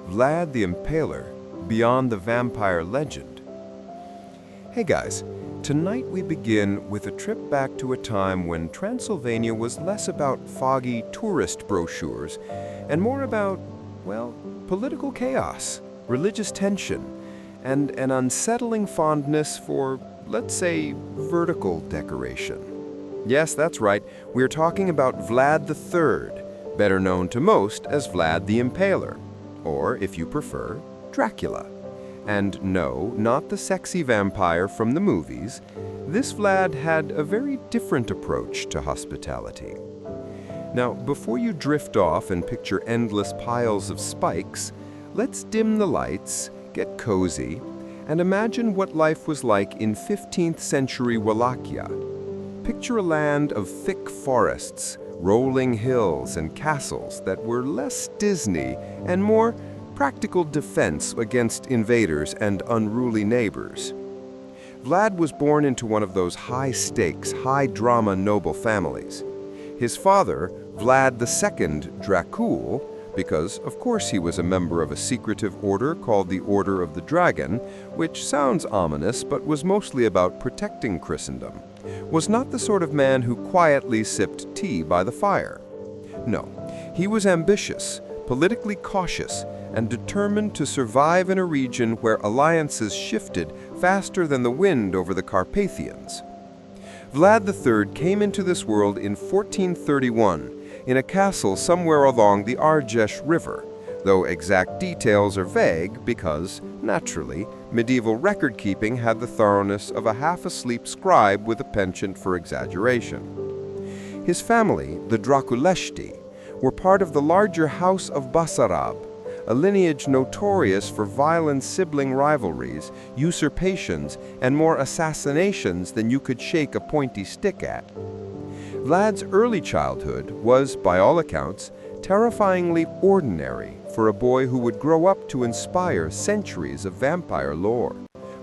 Vlad the Impaler, Beyond the Vampire Legend. Hey guys, tonight we begin with a trip back to a time when Transylvania was less about foggy tourist brochures and more about, well, political chaos, religious tension, and an unsettling fondness for, let's say, vertical decoration. Yes, that's right, we're talking about Vlad III, better known to most as Vlad the Impaler, or, if you prefer, Dracula. And no, not the sexy vampire from the movies. This Vlad had a very different approach to hospitality. Now, before you drift off and picture endless piles of spikes, let's dim the lights, get cozy, and imagine what life was like in 15th century Wallachia. Picture a land of thick forests, rolling hills, and castles that were less Disney and more practical defense against invaders and unruly neighbors. Vlad was born into one of those high-stakes, high-drama noble families. His father, Vlad II Dracula, because of course he was a member of a secretive order called the Order of the Dragon, which sounds ominous but was mostly about protecting Christendom, was not the sort of man who quietly sipped tea by the fire. No, he was ambitious, politically cautious, and determined to survive in a region where alliances shifted faster than the wind over the Carpathians. Vlad III came into this world in 1431 in a castle somewhere along the Argesh River, though exact details are vague because, naturally, medieval record-keeping had the thoroughness of a half-asleep scribe with a penchant for exaggeration. His family, the Draculeshti, were part of the larger House of Basarab, a lineage notorious for violent sibling rivalries, usurpations, and more assassinations than you could shake a pointy stick at. Vlad's early childhood was, by all accounts, terrifyingly ordinary for a boy who would grow up to inspire centuries of vampire lore,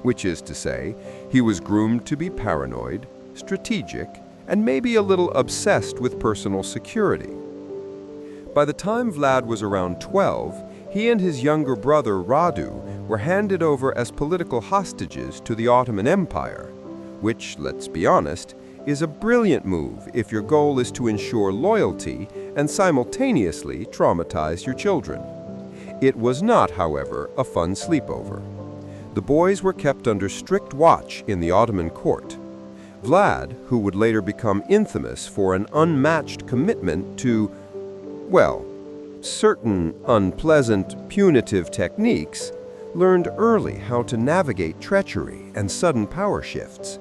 which is to say, he was groomed to be paranoid, strategic, and maybe a little obsessed with personal security. By the time Vlad was around 12, he and his younger brother Radu were handed over as political hostages to the Ottoman Empire, which, let's be honest, is a brilliant move if your goal is to ensure loyalty and simultaneously traumatize your children. It was not, however, a fun sleepover. The boys were kept under strict watch in the Ottoman court. Vlad, who would later become infamous for an unmatched commitment to, well, certain unpleasant, punitive techniques, learned early how to navigate treachery and sudden power shifts.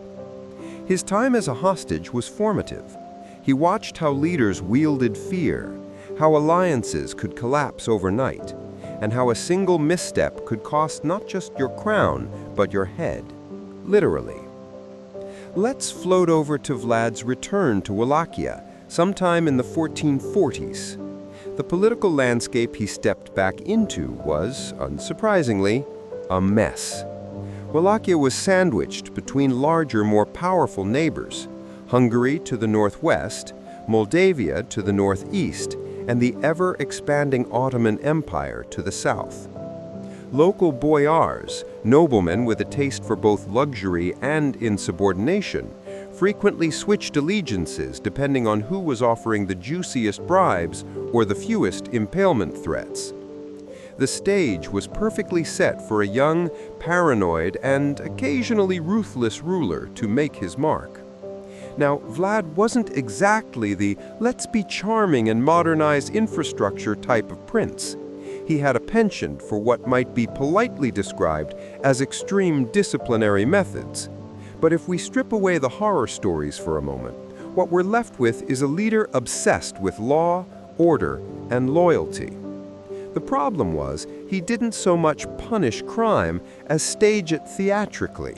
His time as a hostage was formative. He watched how leaders wielded fear, how alliances could collapse overnight, and how a single misstep could cost not just your crown, but your head, literally. Let's float over to Vlad's return to Wallachia, sometime in the 1440s. The political landscape he stepped back into was, unsurprisingly, a mess. Wallachia was sandwiched between larger, more powerful neighbors, Hungary to the northwest, Moldavia to the northeast, and the ever-expanding Ottoman Empire to the south. Local boyars, noblemen with a taste for both luxury and insubordination, frequently switched allegiances depending on who was offering the juiciest bribes or the fewest impalement threats. The stage was perfectly set for a young, paranoid, and occasionally ruthless ruler to make his mark. Now, Vlad wasn't exactly the let's be charming and modernize infrastructure type of prince. He had a penchant for what might be politely described as extreme disciplinary methods. But if we strip away the horror stories for a moment, what we're left with is a leader obsessed with law, order, and loyalty. The problem was, he didn't so much punish crime as stage it theatrically.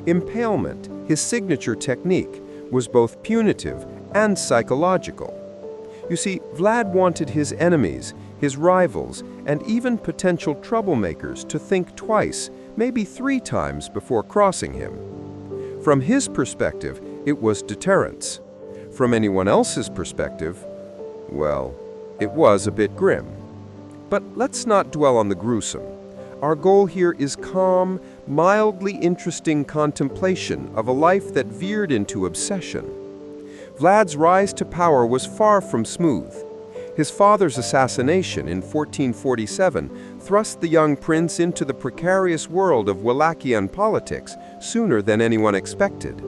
Impalement, his signature technique, was both punitive and psychological. You see, Vlad wanted his enemies, his rivals, and even potential troublemakers to think twice, maybe 3 times before crossing him. From his perspective, it was deterrence. From anyone else's perspective, well, it was a bit grim. But let's not dwell on the gruesome. Our goal here is calm, mildly interesting contemplation of a life that veered into obsession. Vlad's rise to power was far from smooth. His father's assassination in 1447 thrust the young prince into the precarious world of Wallachian politics sooner than anyone expected.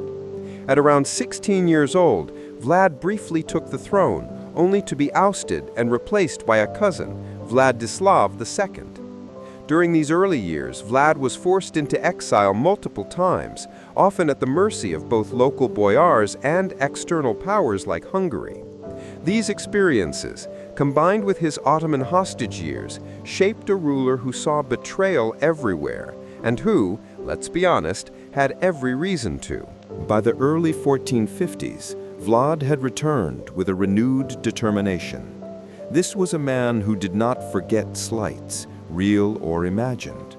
At around 16 years old, Vlad briefly took the throne, only to be ousted and replaced by a cousin, Vlad II. During these early years, Vlad was forced into exile multiple times, often at the mercy of both local boyars and external powers like Hungary. These experiences, combined with his Ottoman hostage years, shaped a ruler who saw betrayal everywhere, and who, let's be honest, had every reason to. By the early 1450s, Vlad had returned with a renewed determination. This was a man who did not forget slights, real or imagined.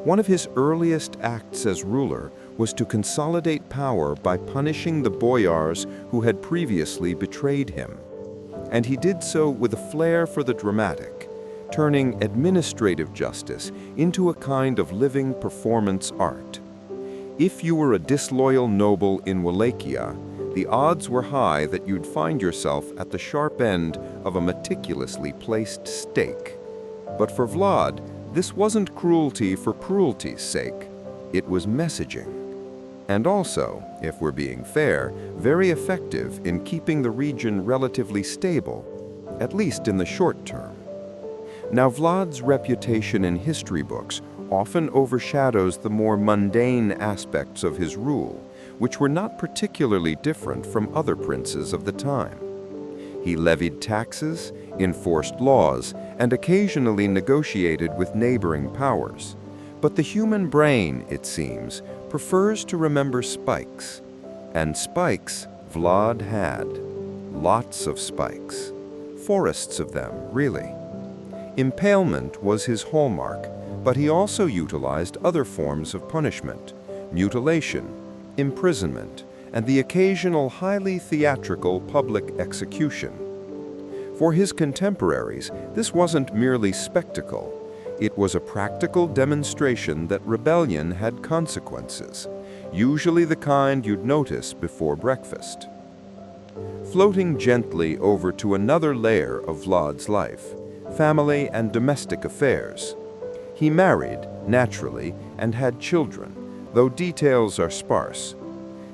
One of his earliest acts as ruler was to consolidate power by punishing the boyars who had previously betrayed him. And he did so with a flair for the dramatic, turning administrative justice into a kind of living performance art. If you were a disloyal noble in Wallachia, the odds were high that you'd find yourself at the sharp end of a meticulously placed stake. But for Vlad, this wasn't cruelty for cruelty's sake. It was messaging. And also, if we're being fair, very effective in keeping the region relatively stable, at least in the short term. Now, Vlad's reputation in history books often overshadows the more mundane aspects of his rule, which were not particularly different from other princes of the time. He levied taxes, enforced laws, and occasionally negotiated with neighboring powers. But the human brain, it seems, prefers to remember spikes. And spikes Vlad had. Lots of spikes. Forests of them, really. Impalement was his hallmark, but he also utilized other forms of punishment: mutilation, imprisonment, and the occasional highly theatrical public execution. For his contemporaries, this wasn't merely spectacle. It was a practical demonstration that rebellion had consequences, usually the kind you'd notice before breakfast. Floating gently over to another layer of Vlad's life, family and domestic affairs. He married, naturally, and had children, though details are sparse.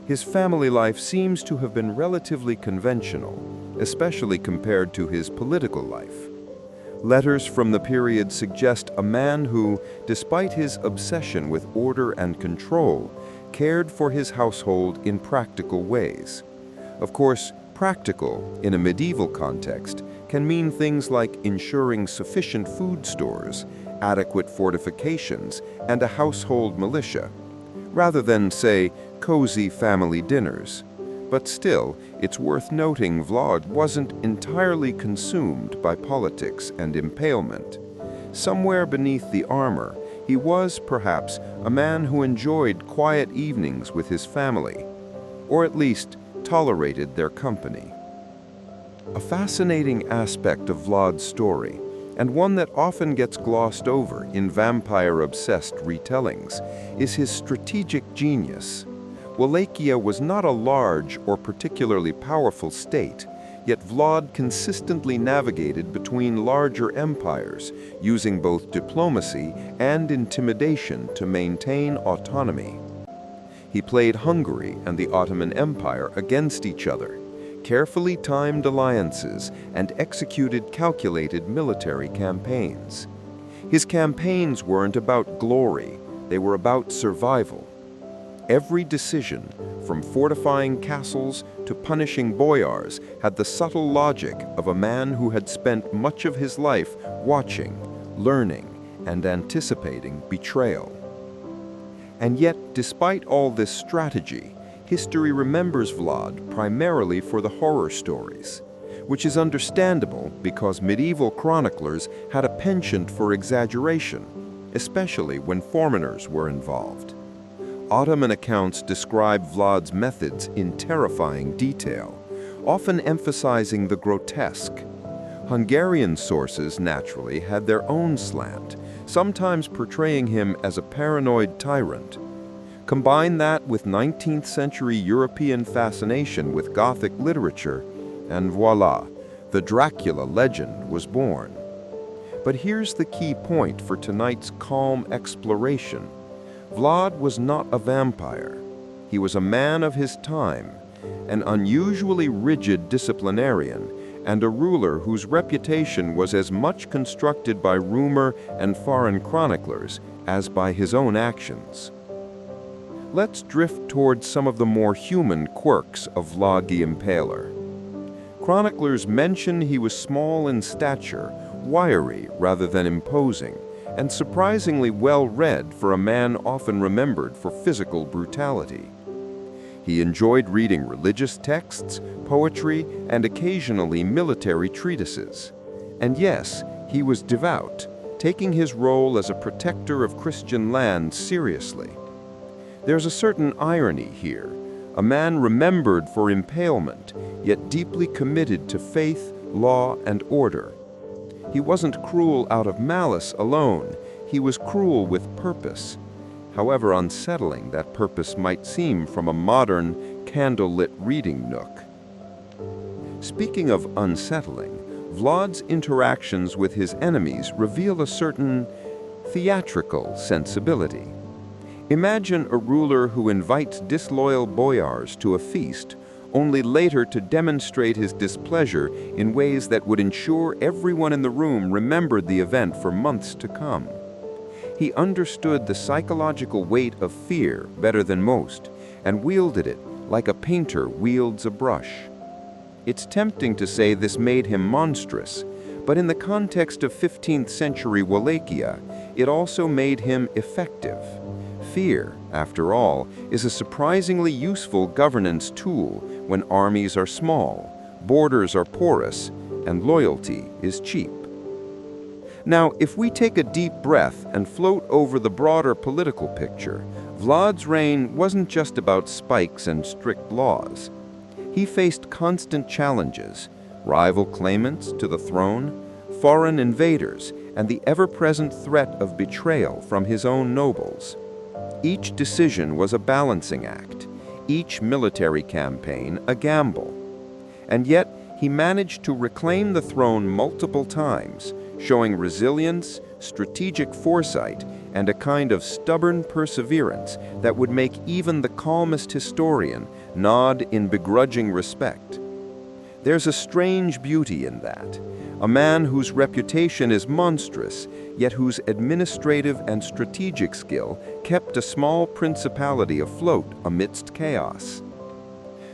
His family life seems to have been relatively conventional, especially compared to his political life. Letters from the period suggest a man who, despite his obsession with order and control, cared for his household in practical ways. Of course, practical, in a medieval context, can mean things like ensuring sufficient food stores, adequate fortifications, and a household militia, rather than, say, cozy family dinners. But still, it's worth noting Vlad wasn't entirely consumed by politics and impalement. Somewhere beneath the armor, he was, perhaps, a man who enjoyed quiet evenings with his family, or at least tolerated their company. A fascinating aspect of Vlad's story, and one that often gets glossed over in vampire-obsessed retellings, is his strategic genius. Wallachia was not a large or particularly powerful state, yet Vlad consistently navigated between larger empires, using both diplomacy and intimidation to maintain autonomy. He played Hungary and the Ottoman Empire against each other, carefully timed alliances, and executed calculated military campaigns. His campaigns weren't about glory, they were about survival. Every decision, from fortifying castles to punishing boyars, had the subtle logic of a man who had spent much of his life watching, learning, and anticipating betrayal. And yet, despite all this strategy, history remembers Vlad primarily for the horror stories, which is understandable because medieval chroniclers had a penchant for exaggeration, especially when foreigners were involved. Ottoman accounts describe Vlad's methods in terrifying detail, often emphasizing the grotesque. Hungarian sources, naturally, had their own slant, sometimes portraying him as a paranoid tyrant. Combine that with 19th century European fascination with Gothic literature, and voila, the Dracula legend was born. But here's the key point for tonight's calm exploration. Vlad was not a vampire. He was a man of his time, an unusually rigid disciplinarian, and a ruler whose reputation was as much constructed by rumor and foreign chroniclers as by his own actions. Let's drift towards some of the more human quirks of Vlad the Impaler. Chroniclers mention he was small in stature, wiry rather than imposing, and surprisingly well-read for a man often remembered for physical brutality. He enjoyed reading religious texts, poetry, and occasionally military treatises. And yes, he was devout, taking his role as a protector of Christian lands seriously. There's a certain irony here, a man remembered for impalement, yet deeply committed to faith, law, and order. He wasn't cruel out of malice alone, he was cruel with purpose. However unsettling that purpose might seem from a modern, candle-lit reading nook. Speaking of unsettling, Vlad's interactions with his enemies reveal a certain theatrical sensibility. Imagine a ruler who invites disloyal boyars to a feast, only later to demonstrate his displeasure in ways that would ensure everyone in the room remembered the event for months to come. He understood the psychological weight of fear better than most, and wielded it like a painter wields a brush. It's tempting to say this made him monstrous, but in the context of 15th century Wallachia, it also made him effective. Fear, after all, is a surprisingly useful governance tool when armies are small, borders are porous, and loyalty is cheap. Now, if we take a deep breath and float over the broader political picture, Vlad's reign wasn't just about spikes and strict laws. He faced constant challenges, rival claimants to the throne, foreign invaders, and the ever-present threat of betrayal from his own nobles. Each decision was a balancing act, each military campaign a gamble. And yet, he managed to reclaim the throne multiple times, showing resilience, strategic foresight, and a kind of stubborn perseverance that would make even the calmest historian nod in begrudging respect. There's a strange beauty in that. A man whose reputation is monstrous, yet whose administrative and strategic skill kept a small principality afloat amidst chaos.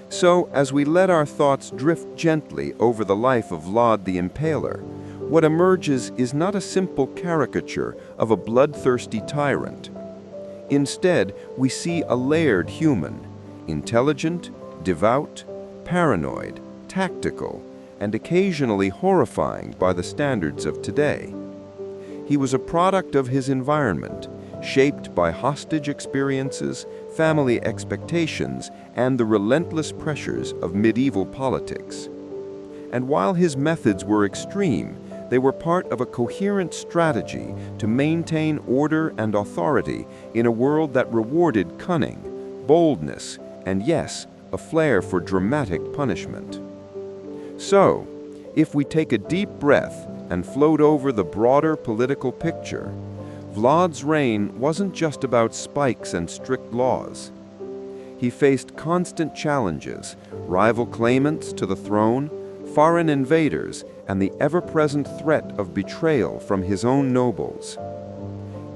So, as we let our thoughts drift gently over the life of Vlad the Impaler, what emerges is not a simple caricature of a bloodthirsty tyrant. Instead, we see a layered human, intelligent, devout, paranoid, tactical, and occasionally horrifying by the standards of today. He was a product of his environment, shaped by hostage experiences, family expectations, and the relentless pressures of medieval politics. And while his methods were extreme, they were part of a coherent strategy to maintain order and authority in a world that rewarded cunning, boldness, and yes, a flair for dramatic punishment. So, if we take a deep breath and float over the broader political picture, Vlad's reign wasn't just about spikes and strict laws. He faced constant challenges, rival claimants to the throne, foreign invaders, and the ever-present threat of betrayal from his own nobles.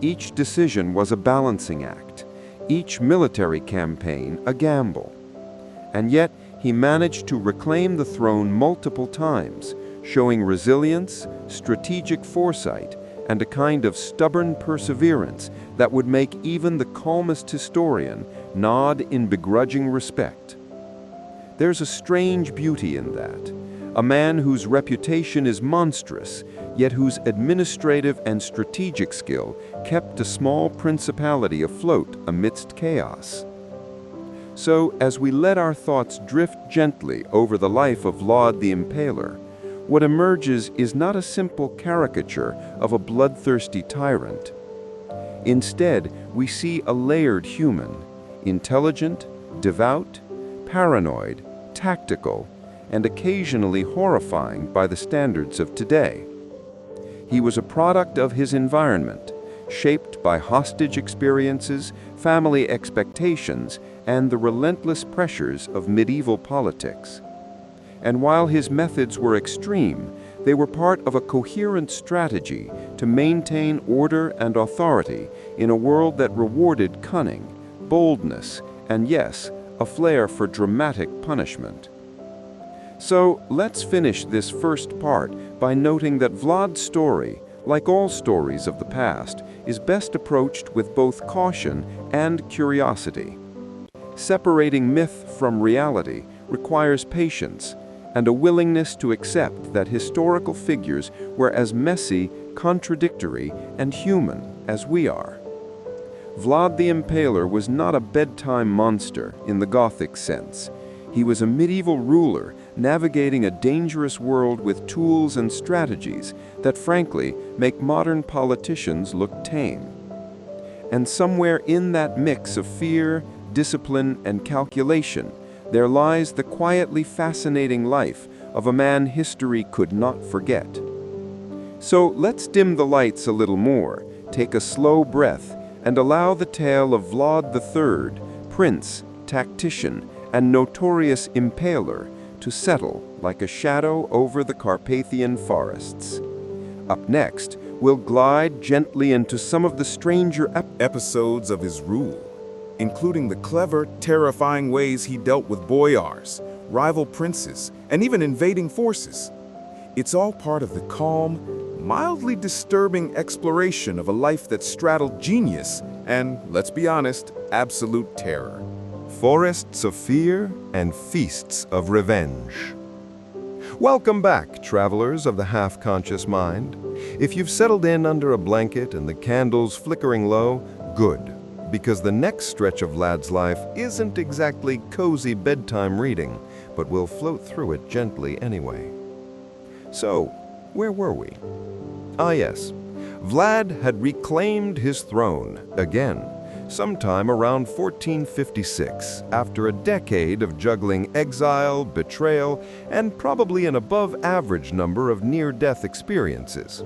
Each decision was a balancing act, each military campaign a gamble. And yet, he managed to reclaim the throne multiple times, showing resilience, strategic foresight, and a kind of stubborn perseverance that would make even the calmest historian nod in begrudging respect. There's a strange beauty in that. A man whose reputation is monstrous, yet whose administrative and strategic skill kept a small principality afloat amidst chaos. So, as we let our thoughts drift gently over the life of Vlad the Impaler, what emerges is not a simple caricature of a bloodthirsty tyrant. Instead, we see a layered human, intelligent, devout, paranoid, tactical, and occasionally horrifying by the standards of today. He was a product of his environment, shaped by hostage experiences, family expectations, and the relentless pressures of medieval politics. And while his methods were extreme, they were part of a coherent strategy to maintain order and authority in a world that rewarded cunning, boldness, and yes, a flair for dramatic punishment. So let's finish this first part by noting that Vlad's story, like all stories of the past, is best approached with both caution and curiosity. Separating myth from reality requires patience and a willingness to accept that historical figures were as messy, contradictory, and human as we are. Vlad the Impaler was not a bedtime monster in the Gothic sense. He was a medieval ruler navigating a dangerous world with tools and strategies that frankly make modern politicians look tame. And somewhere in that mix of fear, discipline, and calculation, there lies the quietly fascinating life of a man history could not forget. So let's dim the lights a little more, take a slow breath, and allow the tale of Vlad III, prince, tactician, and notorious impaler to settle like a shadow over the Carpathian forests. Up next, we'll glide gently into some of the stranger episodes of his rule, including the clever, terrifying ways he dealt with boyars, rival princes, and even invading forces. It's all part of the calm, mildly disturbing exploration of a life that straddled genius and, let's be honest, absolute terror. Forests of fear and feasts of revenge. Welcome back, travelers of the half-conscious mind. If you've settled in under a blanket and the candles flickering low, good, because the next stretch of Vlad's life isn't exactly cozy bedtime reading, but we'll float through it gently anyway. So, where were we? Ah yes, Vlad had reclaimed his throne again, sometime around 1456, after a decade of juggling exile, betrayal, and probably an above-average number of near-death experiences.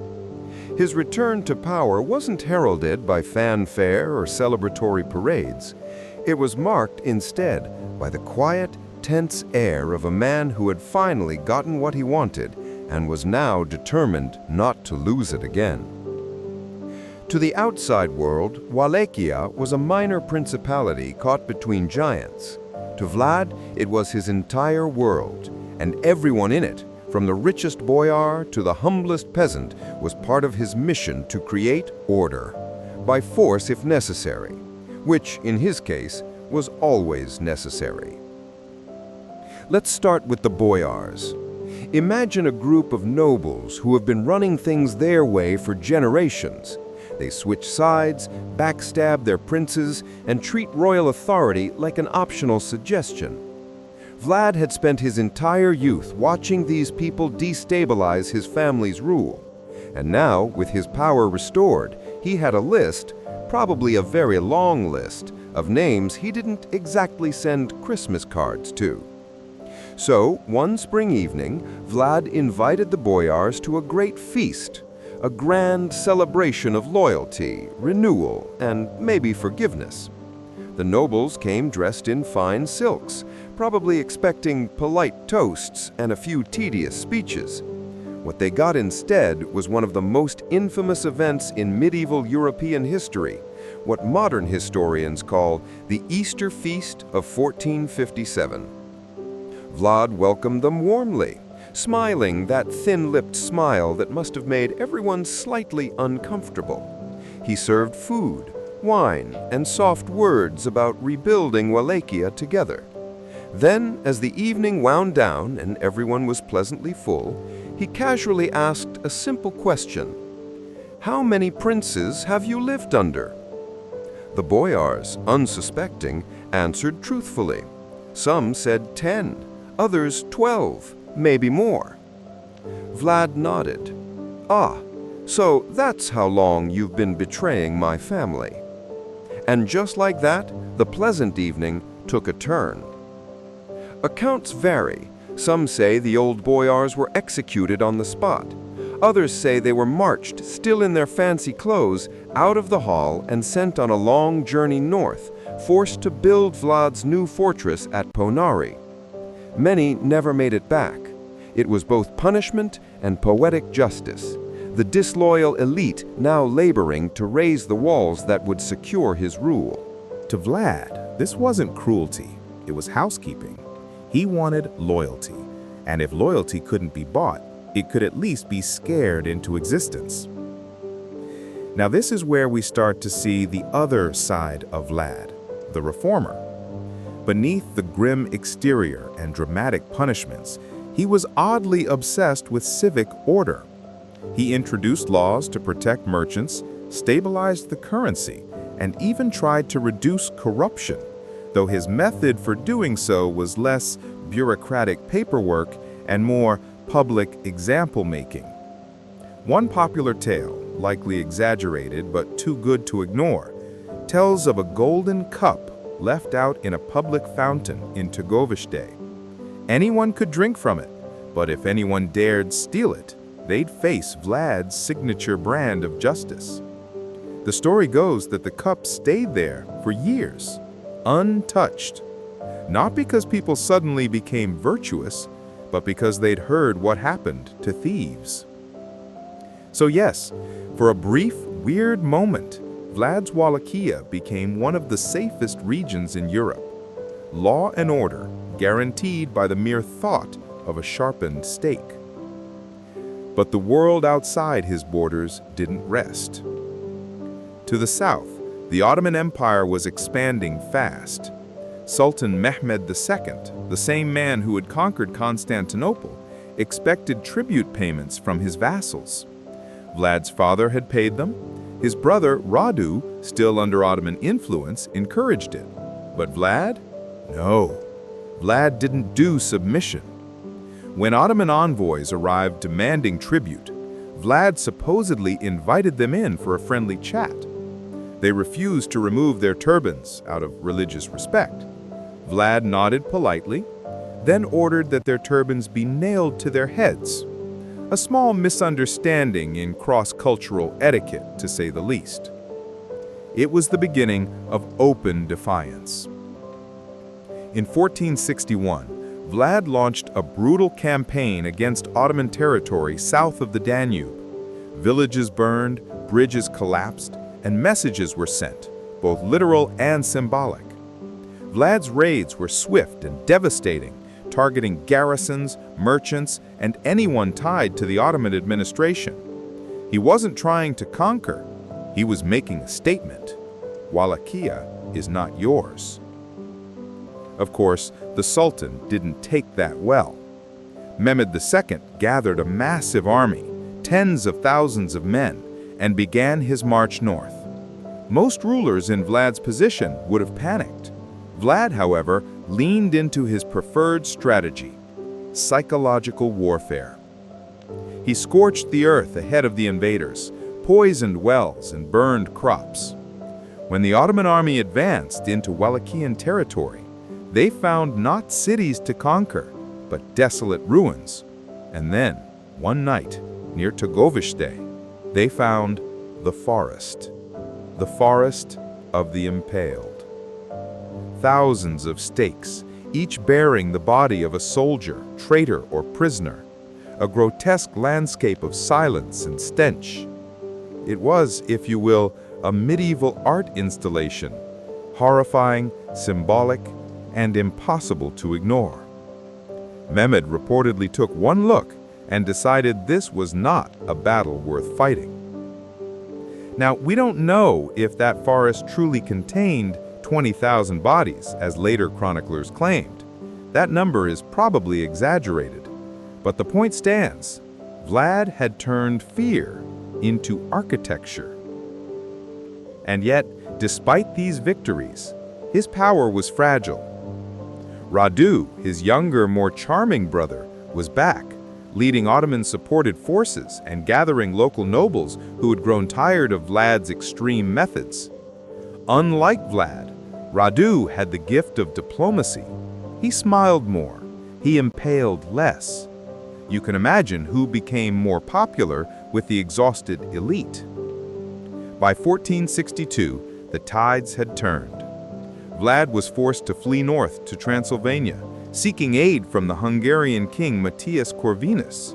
His return to power wasn't heralded by fanfare or celebratory parades. It was marked instead by the quiet, tense air of a man who had finally gotten what he wanted and was now determined not to lose it again. To the outside world, Wallachia was a minor principality caught between giants. To Vlad, it was his entire world, and everyone in it, from the richest boyar to the humblest peasant, was part of his mission to create order, by force if necessary, which, in his case, was always necessary. Let's start with the boyars. Imagine a group of nobles who have been running things their way for generations. They switch sides, backstab their princes, and treat royal authority like an optional suggestion. Vlad had spent his entire youth watching these people destabilize his family's rule. And now, with his power restored, he had a list, probably a very long list, of names he didn't exactly send Christmas cards to. So, one spring evening, Vlad invited the boyars to a great feast, a grand celebration of loyalty, renewal, and maybe forgiveness. The nobles came dressed in fine silks, probably expecting polite toasts and a few tedious speeches. What they got instead was one of the most infamous events in medieval European history, what modern historians call the Easter Feast of 1457. Vlad welcomed them warmly, smiling that thin-lipped smile that must have made everyone slightly uncomfortable. He served food, wine, and soft words about rebuilding Wallachia together. Then, as the evening wound down and everyone was pleasantly full, he casually asked a simple question. "How many princes have you lived under?" The boyars, unsuspecting, answered truthfully. Some said 10, others 12, maybe more. Vlad nodded. "Ah, so that's how long you've been betraying my family." And just like that, the pleasant evening took a turn. Accounts vary. Some say the old boyars were executed on the spot. Others say they were marched, still in their fancy clothes, out of the hall and sent on a long journey north, forced to build Vlad's new fortress at Ponari. Many never made it back. It was both punishment and poetic justice, the disloyal elite now laboring to raise the walls that would secure his rule. To Vlad, this wasn't cruelty, it was housekeeping. He wanted loyalty, and if loyalty couldn't be bought, it could at least be scared into existence. Now this is where we start to see the other side of Vlad, the reformer. Beneath the grim exterior and dramatic punishments, he was oddly obsessed with civic order. He introduced laws to protect merchants, stabilized the currency, and even tried to reduce corruption, though his method for doing so was less bureaucratic paperwork and more public example-making. One popular tale, likely exaggerated but too good to ignore, tells of a golden cup left out in a public fountain in Tgovishte. Anyone could drink from it, but if anyone dared steal it, they'd face Vlad's signature brand of justice. The story goes that the cup stayed there for years, untouched, not because people suddenly became virtuous, but because they'd heard what happened to thieves. So yes, for a brief, weird moment, Vlad's Wallachia became one of the safest regions in Europe. Law and order, guaranteed by the mere thought of a sharpened stake. But the world outside his borders didn't rest. To the south, the Ottoman Empire was expanding fast. Sultan Mehmed II, the same man who had conquered Constantinople, expected tribute payments from his vassals. Vlad's father had paid them. His brother, Radu, still under Ottoman influence, encouraged it. But Vlad? No. Vlad didn't do submission. When Ottoman envoys arrived demanding tribute, Vlad supposedly invited them in for a friendly chat. They refused to remove their turbans out of religious respect. Vlad nodded politely, then ordered that their turbans be nailed to their heads. A small misunderstanding in cross-cultural etiquette, to say the least. It was the beginning of open defiance. In 1461, Vlad launched a brutal campaign against Ottoman territory south of the Danube. Villages burned, bridges collapsed, and messages were sent, both literal and symbolic. Vlad's raids were swift and devastating, targeting garrisons, merchants, and anyone tied to the Ottoman administration. He wasn't trying to conquer, he was making a statement. Wallachia is not yours. Of course, the Sultan didn't take that well. Mehmed II gathered a massive army, tens of thousands of men, and began his march north. Most rulers in Vlad's position would have panicked. Vlad, however, leaned into his preferred strategy: psychological warfare. He scorched the earth ahead of the invaders, poisoned wells, and burned crops. When the Ottoman army advanced into Wallachian territory, they found not cities to conquer, but desolate ruins. And then, one night, near Tgovishte, they found the forest of the impaled. Thousands of stakes, each bearing the body of a soldier, traitor, or prisoner, a grotesque landscape of silence and stench. It was, if you will, a medieval art installation, horrifying, symbolic, and impossible to ignore. Mehmed reportedly took one look and decided this was not a battle worth fighting. Now, we don't know if that forest truly contained 20,000 bodies, as later chroniclers claimed. That number is probably exaggerated. But the point stands. Vlad had turned fear into architecture. And yet, despite these victories, his power was fragile. Radu, his younger, more charming brother, was back, leading Ottoman-supported forces and gathering local nobles who had grown tired of Vlad's extreme methods. Unlike Vlad, Radu had the gift of diplomacy. He smiled more. He impaled less. You can imagine who became more popular with the exhausted elite. By 1462, the tides had turned. Vlad was forced to flee north to Transylvania, seeking aid from the Hungarian king Matthias Corvinus,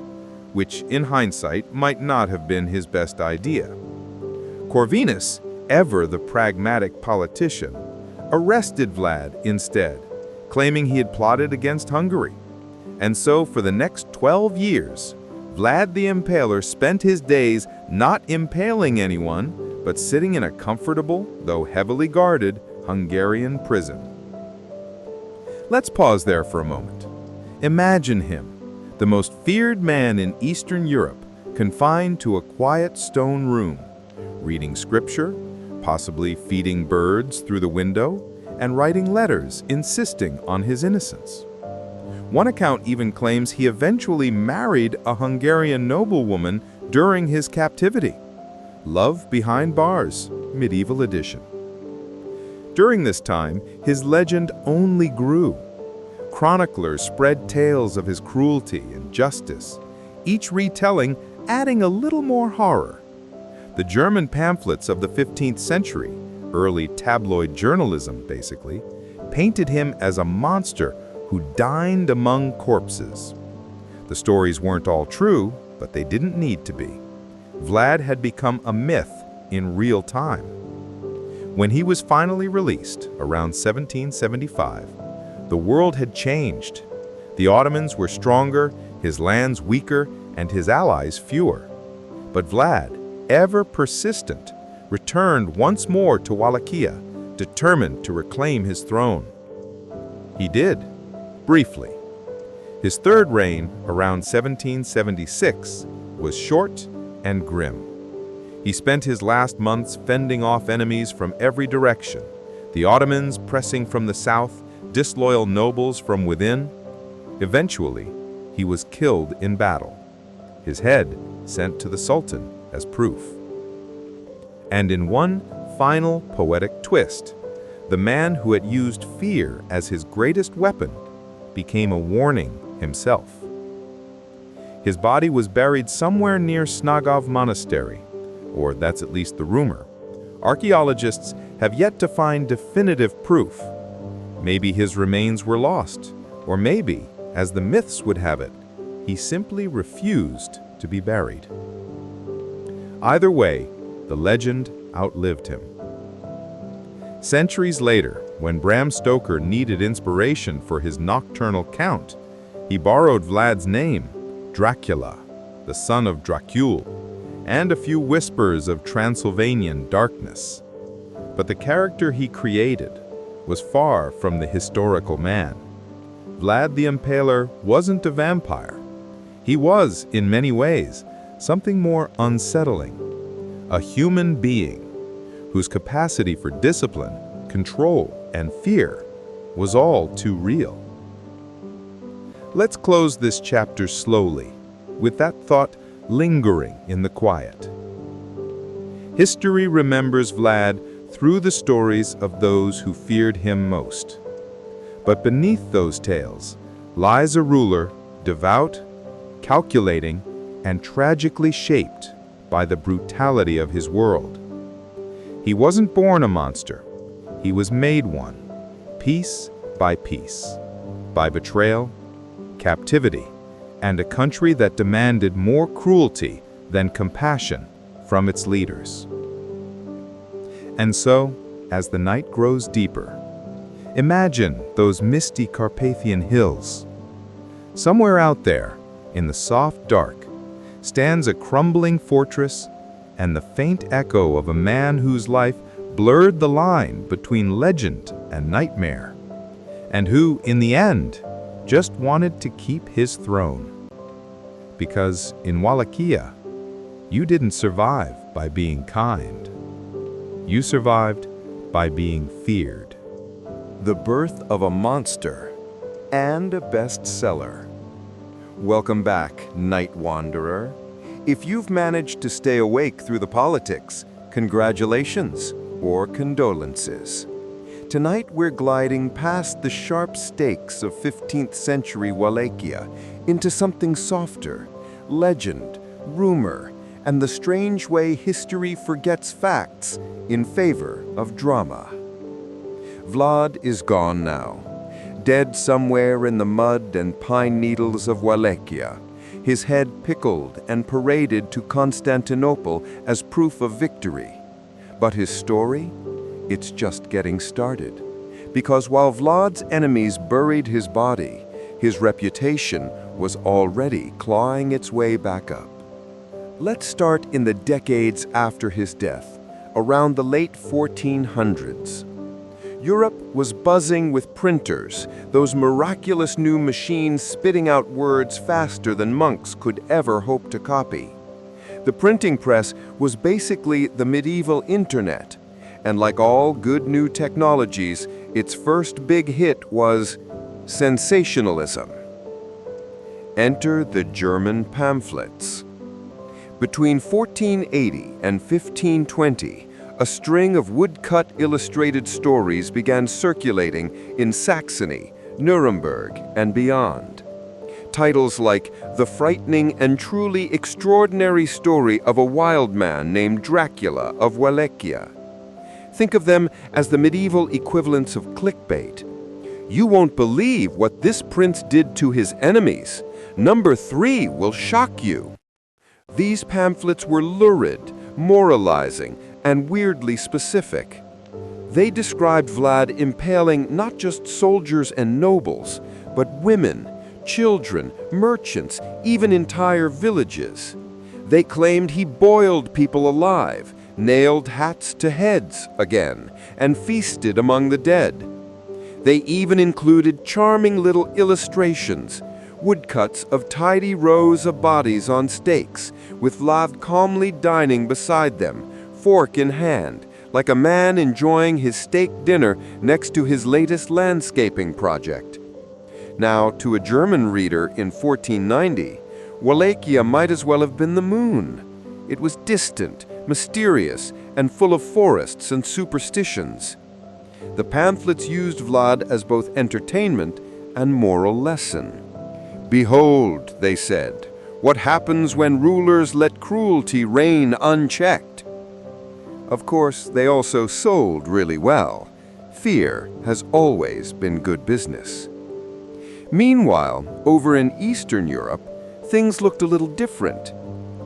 which in hindsight might not have been his best idea. Corvinus, ever the pragmatic politician, arrested Vlad instead, claiming he had plotted against Hungary. And so for the next 12 years, Vlad the Impaler spent his days not impaling anyone, but sitting in a comfortable, though heavily guarded, Hungarian prison. Let's pause there for a moment. Imagine him, the most feared man in Eastern Europe, confined to a quiet stone room, reading scripture, possibly feeding birds through the window, and writing letters insisting on his innocence. One account even claims he eventually married a Hungarian noblewoman during his captivity. Love Behind Bars, Medieval Edition. During this time, his legend only grew. Chroniclers spread tales of his cruelty and justice, each retelling adding a little more horror. The German pamphlets of the 15th century, early tabloid journalism basically, painted him as a monster who dined among corpses. The stories weren't all true, but they didn't need to be. Vlad had become a myth in real time. When he was finally released, around 1775, the world had changed. The Ottomans were stronger, his lands weaker, and his allies fewer. But Vlad, ever persistent, returned once more to Wallachia, determined to reclaim his throne. He did, briefly. His third reign, around 1776, was short and grim. He spent his last months fending off enemies from every direction, the Ottomans pressing from the south, disloyal nobles from within. Eventually, he was killed in battle, his head sent to the Sultan as proof. And in one final poetic twist, the man who had used fear as his greatest weapon became a warning himself. His body was buried somewhere near Snagov Monastery, or that's at least the rumor. Archaeologists have yet to find definitive proof. Maybe his remains were lost, or maybe, as the myths would have it, he simply refused to be buried. Either way, the legend outlived him. Centuries later, when Bram Stoker needed inspiration for his nocturnal count, he borrowed Vlad's name, Dracula, the son of Dracula, and a few whispers of Transylvanian darkness. But the character he created was far from the historical man. Vlad the Impaler wasn't a vampire. He was, in many ways, something more unsettling. A human being whose capacity for discipline, control, and fear was all too real. Let's close this chapter slowly, with that thought lingering in the quiet. History remembers Vlad through the stories of those who feared him most. But beneath those tales lies a ruler devout, calculating, and tragically shaped by the brutality of his world. He wasn't born a monster. He was made one, piece by piece, by betrayal, captivity, and a country that demanded more cruelty than compassion from its leaders. And so, as the night grows deeper, imagine those misty Carpathian hills. Somewhere out there, in the soft dark, stands a crumbling fortress and the faint echo of a man whose life blurred the line between legend and nightmare, and who, in the end, just wanted to keep his throne. Because in Wallachia, you didn't survive by being kind. You survived by being feared. The Birth of a Monster and a bestseller. Welcome back, Night Wanderer. If you've managed to stay awake through the politics, congratulations or condolences. Tonight we're gliding past the sharp stakes of 15th century Wallachia into something softer, legend, rumor, and the strange way history forgets facts in favor of drama. Vlad is gone now, dead somewhere in the mud and pine needles of Wallachia, his head pickled and paraded to Constantinople as proof of victory. But his story? It's just getting started. Because while Vlad's enemies buried his body, his reputation was already clawing its way back up. Let's start in the decades after his death, around the late 1400s. Europe was buzzing with printers, those miraculous new machines spitting out words faster than monks could ever hope to copy. The printing press was basically the medieval internet, and like all good new technologies, its first big hit was sensationalism. Enter the German pamphlets. Between 1480 and 1520, a string of woodcut illustrated stories began circulating in Saxony, Nuremberg, and beyond. Titles like The Frightening and Truly Extraordinary Story of a Wild Man Named Dracula of Wallachia. Think of them as the medieval equivalents of clickbait. You won't believe what this prince did to his enemies. Number 3 will shock you. These pamphlets were lurid, moralizing, and weirdly specific. They described Vlad impaling not just soldiers and nobles, but women, children, merchants, even entire villages. They claimed he boiled people alive, nailed hats to heads again, and feasted among the dead. They even included charming little illustrations, woodcuts of tidy rows of bodies on stakes, with Vlad calmly dining beside them, fork in hand, like a man enjoying his steak dinner next to his latest landscaping project. Now, to a German reader in 1490, Wallachia might as well have been the moon. It was distant, mysterious, and full of forests and superstitions. The pamphlets used Vlad as both entertainment and moral lesson. "Behold," they said, "what happens when rulers let cruelty reign unchecked." Of course, they also sold really well. Fear has always been good business. Meanwhile, over in Eastern Europe, things looked a little different.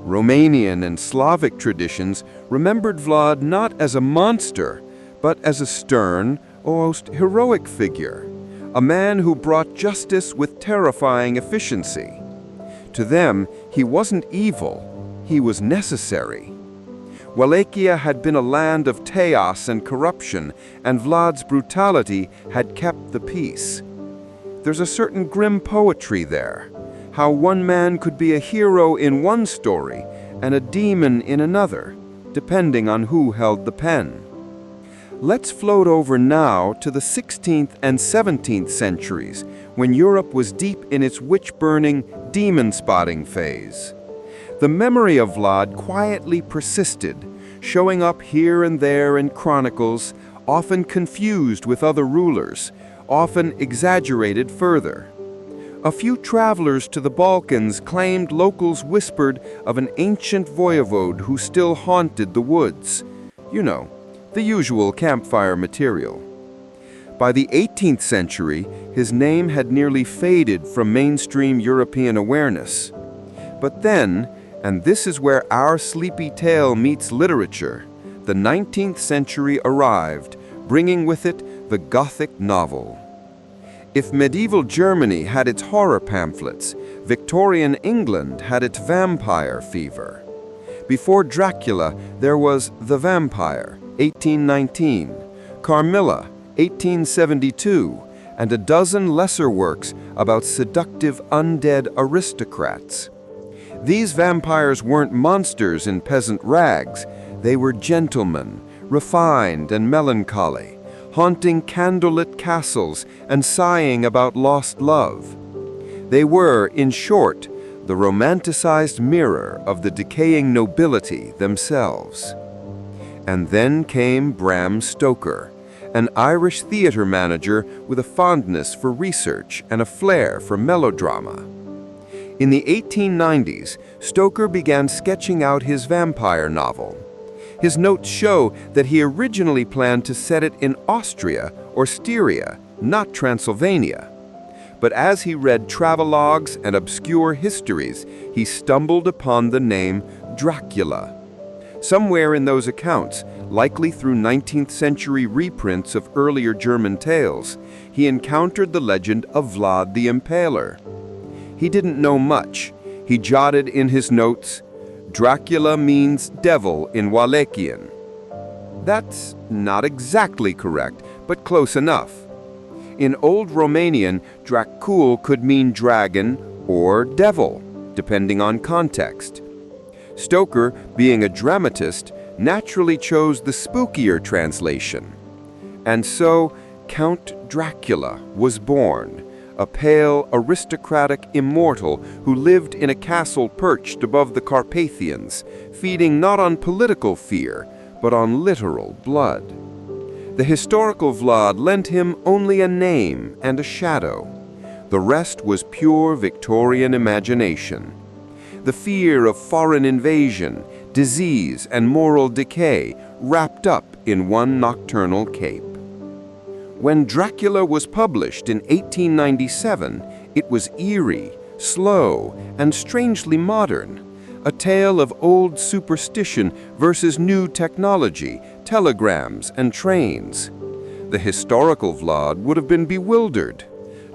Romanian and Slavic traditions remembered Vlad not as a monster, but as a stern, almost heroic figure, a man who brought justice with terrifying efficiency. To them, he wasn't evil, he was necessary. Wallachia had been a land of chaos and corruption, and Vlad's brutality had kept the peace. There's a certain grim poetry there, how one man could be a hero in one story and a demon in another, depending on who held the pen. Let's float over now to the 16th and 17th centuries, when Europe was deep in its witch-burning, demon-spotting phase. The memory of Vlad quietly persisted, showing up here and there in chronicles, often confused with other rulers, often exaggerated further. A few travelers to the Balkans claimed locals whispered of an ancient voivode who still haunted the woods. You know, the usual campfire material. By the 18th century, his name had nearly faded from mainstream European awareness. But then, and this is where our sleepy tale meets literature, the 19th century arrived, bringing with it the Gothic novel. If medieval Germany had its horror pamphlets, Victorian England had its vampire fever. Before Dracula, there was The Vampire, 1819, Carmilla, 1872, and a dozen lesser works about seductive undead aristocrats. These vampires weren't monsters in peasant rags. They were gentlemen, refined and melancholy, haunting candlelit castles and sighing about lost love. They were, in short, the romanticized mirror of the decaying nobility themselves. And then came Bram Stoker, an Irish theater manager with a fondness for research and a flair for melodrama. In the 1890s, Stoker began sketching out his vampire novel. His notes show that he originally planned to set it in Austria or Styria, not Transylvania. But as he read travelogues and obscure histories, he stumbled upon the name Dracula. Somewhere in those accounts, likely through 19th century reprints of earlier German tales, he encountered the legend of Vlad the Impaler. He didn't know much. He jotted in his notes, "Dracula means devil in Wallachian." That's not exactly correct, but close enough. In Old Romanian, Dracul could mean dragon or devil, depending on context. Stoker, being a dramatist, naturally chose the spookier translation. And so, Count Dracula was born, a pale, aristocratic immortal who lived in a castle perched above the Carpathians, feeding not on political fear, but on literal blood. The historical Vlad lent him only a name and a shadow. The rest was pure Victorian imagination. The fear of foreign invasion, disease, and moral decay wrapped up in one nocturnal cape. When Dracula was published in 1897, it was eerie, slow, and strangely modern, a tale of old superstition versus new technology, telegrams, and trains. The historical Vlad would have been bewildered.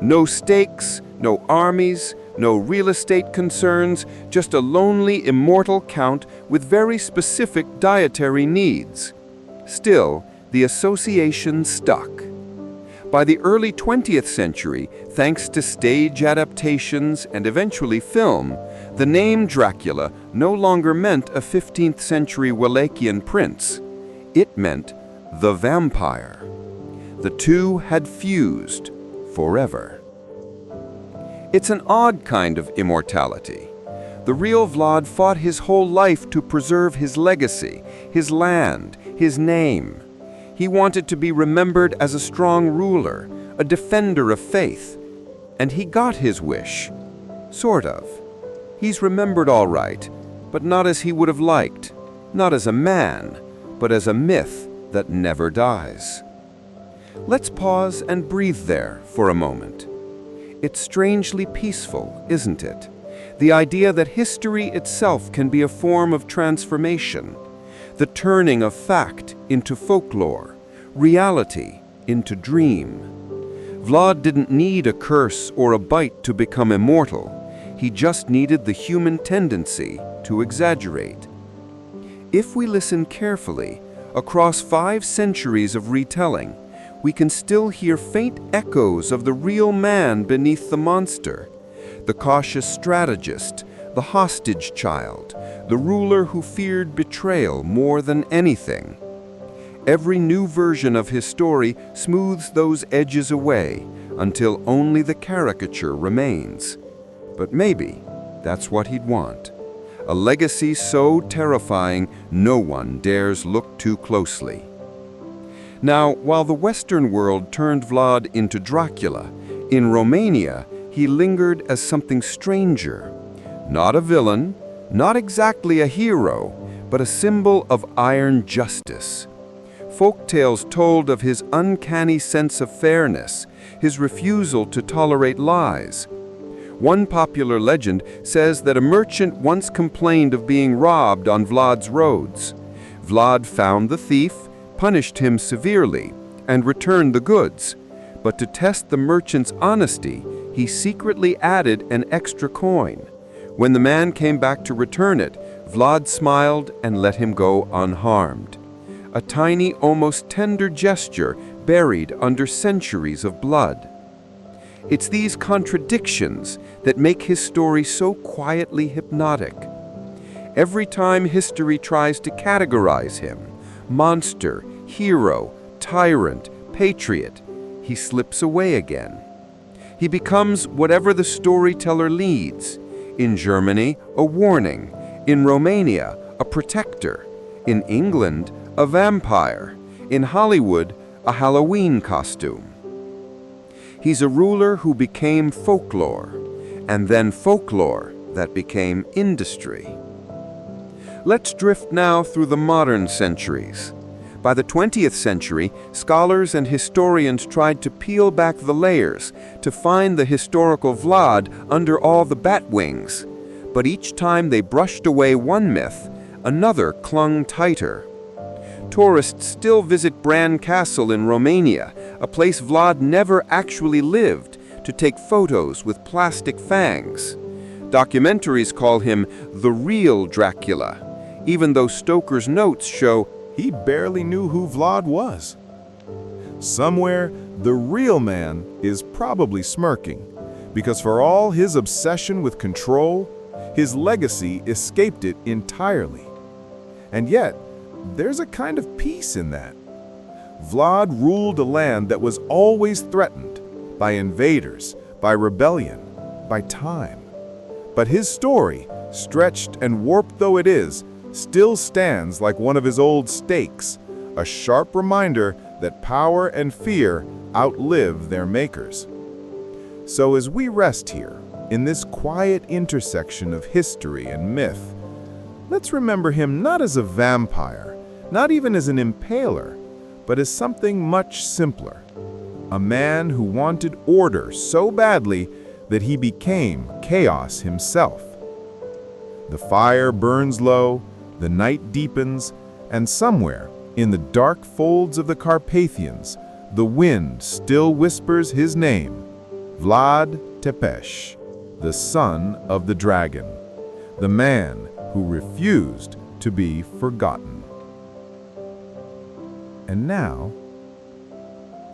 No stakes, no armies, no real estate concerns, just a lonely, immortal count with very specific dietary needs. Still, the association stuck. By the early 20th century, thanks to stage adaptations and eventually film, the name Dracula no longer meant a 15th century Wallachian prince. It meant the vampire. The two had fused forever. It's an odd kind of immortality. The real Vlad fought his whole life to preserve his legacy, his land, his name. He wanted to be remembered as a strong ruler, a defender of faith. And he got his wish. Sort of. He's remembered all right, but not as he would have liked. Not as a man, but as a myth that never dies. Let's pause and breathe there for a moment. It's strangely peaceful, isn't it? The idea that history itself can be a form of transformation. The turning of fact into folklore, reality into dream. Vlad didn't need a curse or a bite to become immortal. He just needed the human tendency to exaggerate. If we listen carefully, across 5 centuries of retelling, we can still hear faint echoes of the real man beneath the monster. The cautious strategist, the hostage child, the ruler who feared betrayal more than anything. Every new version of his story smooths those edges away until only the caricature remains. But maybe that's what he'd want. A legacy so terrifying no one dares look too closely. Now, while the Western world turned Vlad into Dracula, in Romania he lingered as something stranger. Not a villain, not exactly a hero, but a symbol of iron justice. Folktales told of his uncanny sense of fairness, his refusal to tolerate lies. One popular legend says that a merchant once complained of being robbed on Vlad's roads. Vlad found the thief, punished him severely, and returned the goods. But to test the merchant's honesty, he secretly added an extra coin. When the man came back to return it, Vlad smiled and let him go unharmed. A tiny, almost tender gesture buried under centuries of blood. It's these contradictions that make his story so quietly hypnotic. Every time history tries to categorize him, monster, hero, tyrant, patriot, he slips away again. He becomes whatever the storyteller leads. In Germany, a warning. In Romania, a protector. In England, a vampire. In Hollywood, a Halloween costume. He's a ruler who became folklore, and then folklore that became industry. Let's drift now through the modern centuries. By the 20th century, scholars and historians tried to peel back the layers to find the historical Vlad under all the bat wings. But each time they brushed away one myth, another clung tighter. Tourists still visit Bran Castle in Romania, a place Vlad never actually lived, to take photos with plastic fangs. Documentaries call him the real Dracula, even though Stoker's notes show he barely knew who Vlad was. Somewhere, the real man is probably smirking, because for all his obsession with control, his legacy escaped it entirely. And yet, there's a kind of peace in that. Vlad ruled a land that was always threatened by invaders, by rebellion, by time. But his story, stretched and warped though it is, still stands like one of his old stakes, a sharp reminder that power and fear outlive their makers. So as we rest here, in this quiet intersection of history and myth, let's remember him not as a vampire, not even as an impaler, but as something much simpler. A man who wanted order so badly that he became chaos himself. The fire burns low, the night deepens, and somewhere in the dark folds of the Carpathians, the wind still whispers his name, Vlad Tepes, the son of the dragon, the man who refused to be forgotten. And now,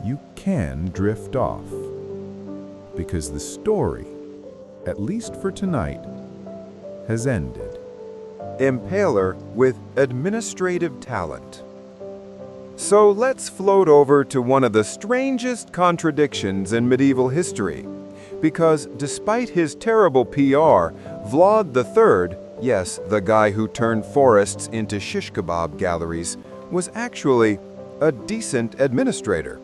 you can drift off, because the story, at least for tonight, has ended. Impaler with administrative talent. So let's float over to one of the strangest contradictions in medieval history. Because despite his terrible PR, Vlad III, yes, the guy who turned forests into shish kebab galleries, was actually a decent administrator.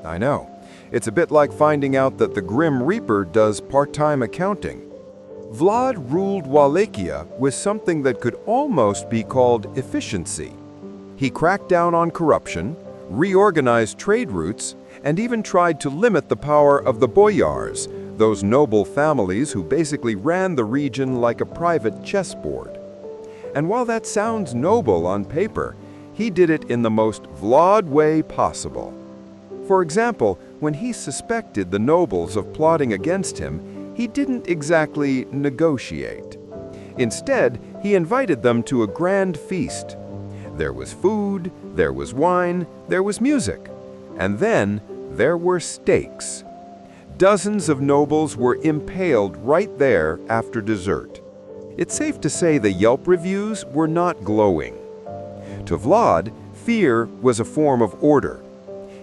I know, it's a bit like finding out that the Grim Reaper does part-time accounting. Vlad ruled Wallachia with something that could almost be called efficiency. He cracked down on corruption, reorganized trade routes, and even tried to limit the power of the boyars, those noble families who basically ran the region like a private chessboard. And while that sounds noble on paper, he did it in the most Vlad way possible. For example, when he suspected the nobles of plotting against him, he didn't exactly negotiate. Instead, he invited them to a grand feast. There was food, there was wine, there was music, and then there were stakes. Dozens of nobles were impaled right there after dessert. It's safe to say the Yelp reviews were not glowing. To Vlad, fear was a form of order.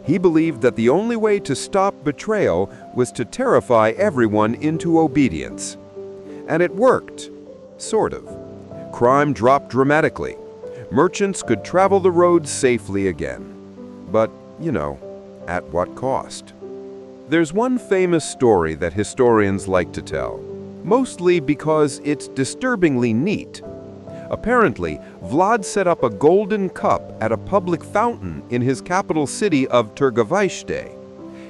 He believed that the only way to stop betrayal was to terrify everyone into obedience. And it worked, sort of. Crime dropped dramatically. Merchants could travel the roads safely again. But, you know, at what cost? There's one famous story that historians like to tell, mostly because it's disturbingly neat. Apparently, Vlad set up a golden cup at a public fountain in his capital city of Târgoviște.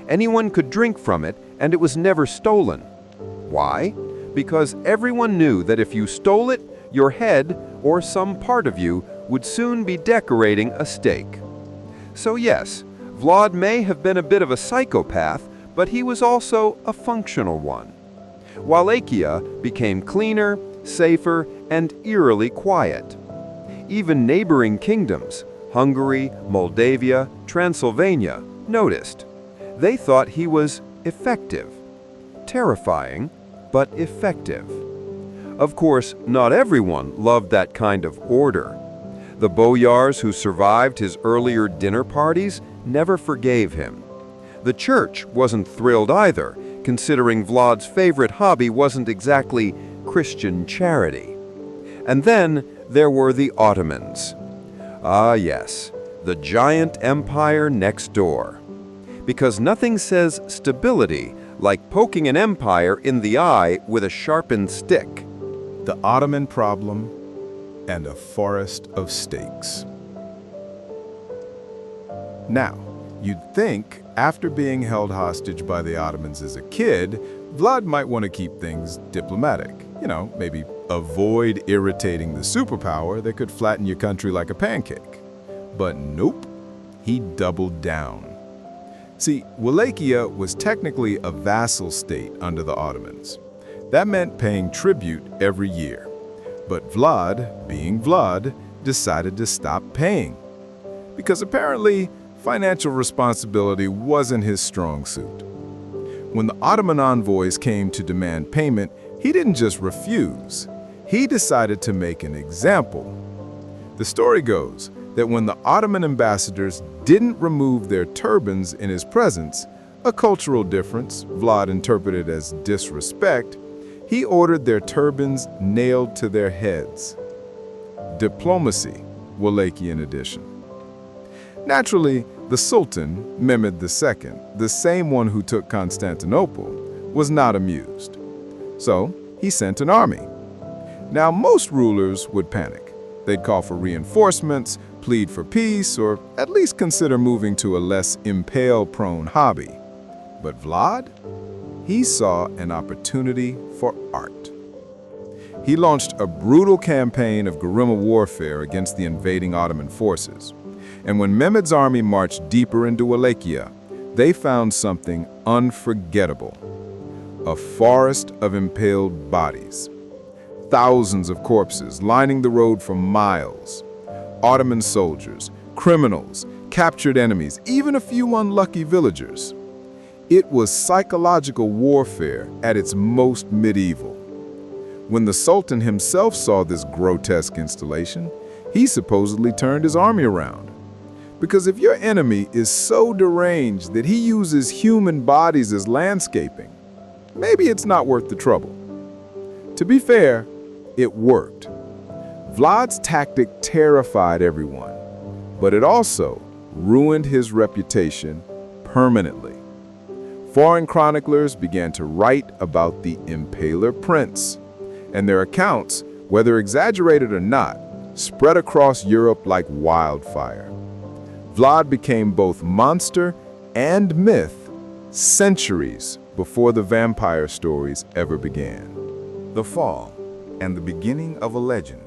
Anyone could drink from it, and it was never stolen. Why? Because everyone knew that if you stole it, your head, or some part of you, would soon be decorating a stake. So yes, Vlad may have been a bit of a psychopath, but he was also a functional one. Wallachia became cleaner, safer, and eerily quiet. Even neighboring kingdoms, Hungary, Moldavia, Transylvania, noticed. They thought he was effective. Terrifying, but effective. Of course, not everyone loved that kind of order. The boyars who survived his earlier dinner parties never forgave him. The church wasn't thrilled either, considering Vlad's favorite hobby wasn't exactly Christian charity. And then there were the Ottomans. Ah yes, the giant empire next door. Because nothing says stability like poking an empire in the eye with a sharpened stick. The Ottoman problem and a forest of stakes. Now, you'd think, after being held hostage by the Ottomans as a kid, Vlad might want to keep things diplomatic. You know, maybe avoid irritating the superpower that could flatten your country like a pancake. But nope, he doubled down. See, Wallachia was technically a vassal state under the Ottomans. That meant paying tribute every year. But Vlad, being Vlad, decided to stop paying. Because apparently, financial responsibility wasn't his strong suit. When the Ottoman envoys came to demand payment, he didn't just refuse. He decided to make an example. The story goes that when the Ottoman ambassadors didn't remove their turbans in his presence, a cultural difference Vlad interpreted as disrespect, he ordered their turbans nailed to their heads. Diplomacy, Wallachian edition. Naturally, the Sultan, Mehmed II, the same one who took Constantinople, was not amused. So he sent an army. Now, most rulers would panic. They'd call for reinforcements, plead for peace, or at least consider moving to a less impale-prone hobby. But Vlad? He saw an opportunity for art. He launched a brutal campaign of guerrilla warfare against the invading Ottoman forces. And when Mehmed's army marched deeper into Wallachia, they found something unforgettable. A forest of impaled bodies. Thousands of corpses lining the road for miles. Ottoman soldiers, criminals, captured enemies, even a few unlucky villagers. It was psychological warfare at its most medieval. When the Sultan himself saw this grotesque installation, he supposedly turned his army around. Because if your enemy is so deranged that he uses human bodies as landscaping, maybe it's not worth the trouble. To be fair, it worked. Vlad's tactic terrified everyone, but it also ruined his reputation permanently. Foreign chroniclers began to write about the Impaler Prince, and their accounts, whether exaggerated or not, spread across Europe like wildfire. Vlad became both monster and myth centuries before the vampire stories ever began. The fall and the beginning of a legend.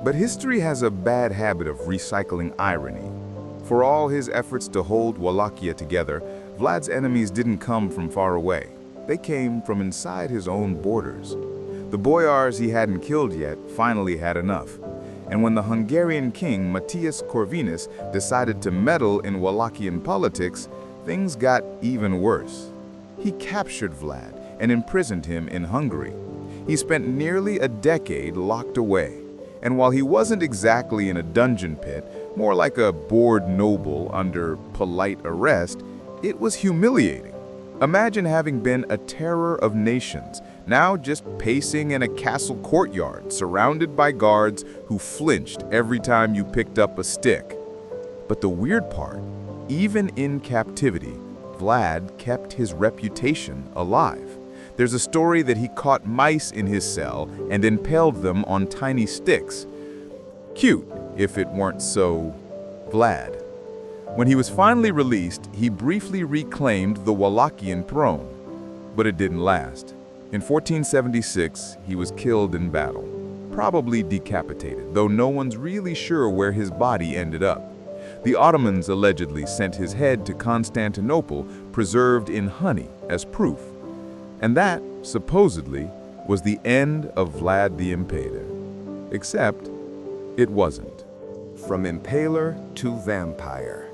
But history has a bad habit of recycling irony. For all his efforts to hold Wallachia together, Vlad's enemies didn't come from far away. They came from inside his own borders. The boyars he hadn't killed yet finally had enough. And when the Hungarian king Matthias Corvinus decided to meddle in Wallachian politics, things got even worse. He captured Vlad and imprisoned him in Hungary. He spent nearly a decade locked away. And while he wasn't exactly in a dungeon pit, more like a bored noble under polite arrest, it was humiliating. Imagine having been a terror of nations, now just pacing in a castle courtyard, surrounded by guards who flinched every time you picked up a stick. But the weird part, even in captivity, Vlad kept his reputation alive. There's a story that he caught mice in his cell and impaled them on tiny sticks. Cute, if it weren't so Vlad. When he was finally released, he briefly reclaimed the Wallachian throne, but it didn't last. In 1476, he was killed in battle, probably decapitated, though no one's really sure where his body ended up. The Ottomans allegedly sent his head to Constantinople, preserved in honey, as proof. And that, supposedly, was the end of Vlad the Impaler. Except, it wasn't. From impaler to vampire.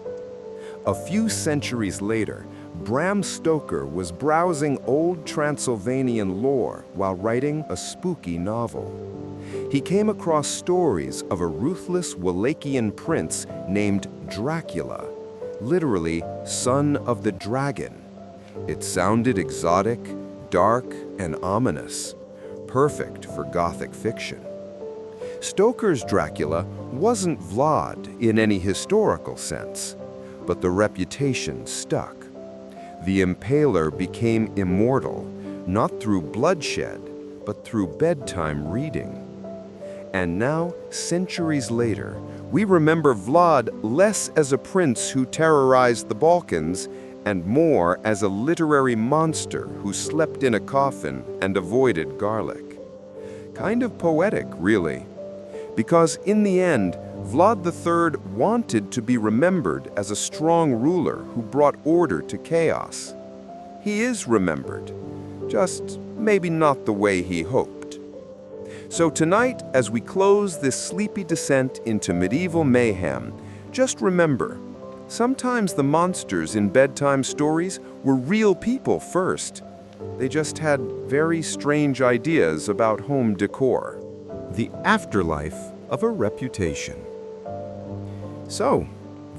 A few centuries later, Bram Stoker was browsing old Transylvanian lore while writing a spooky novel. He came across stories of a ruthless Wallachian prince named Dracula, literally son of the dragon. It sounded exotic, dark, and ominous, perfect for Gothic fiction. Stoker's Dracula wasn't Vlad in any historical sense, but the reputation stuck. The Impaler became immortal, not through bloodshed, but through bedtime reading. And now, centuries later, we remember Vlad less as a prince who terrorized the Balkans and more as a literary monster who slept in a coffin and avoided garlic. Kind of poetic, really. Because in the end, Vlad III wanted to be remembered as a strong ruler who brought order to chaos. He is remembered, just maybe not the way he hoped. So tonight, as we close this sleepy descent into medieval mayhem, just remember, sometimes the monsters in bedtime stories were real people first. They just had very strange ideas about home decor. The afterlife of a reputation. So,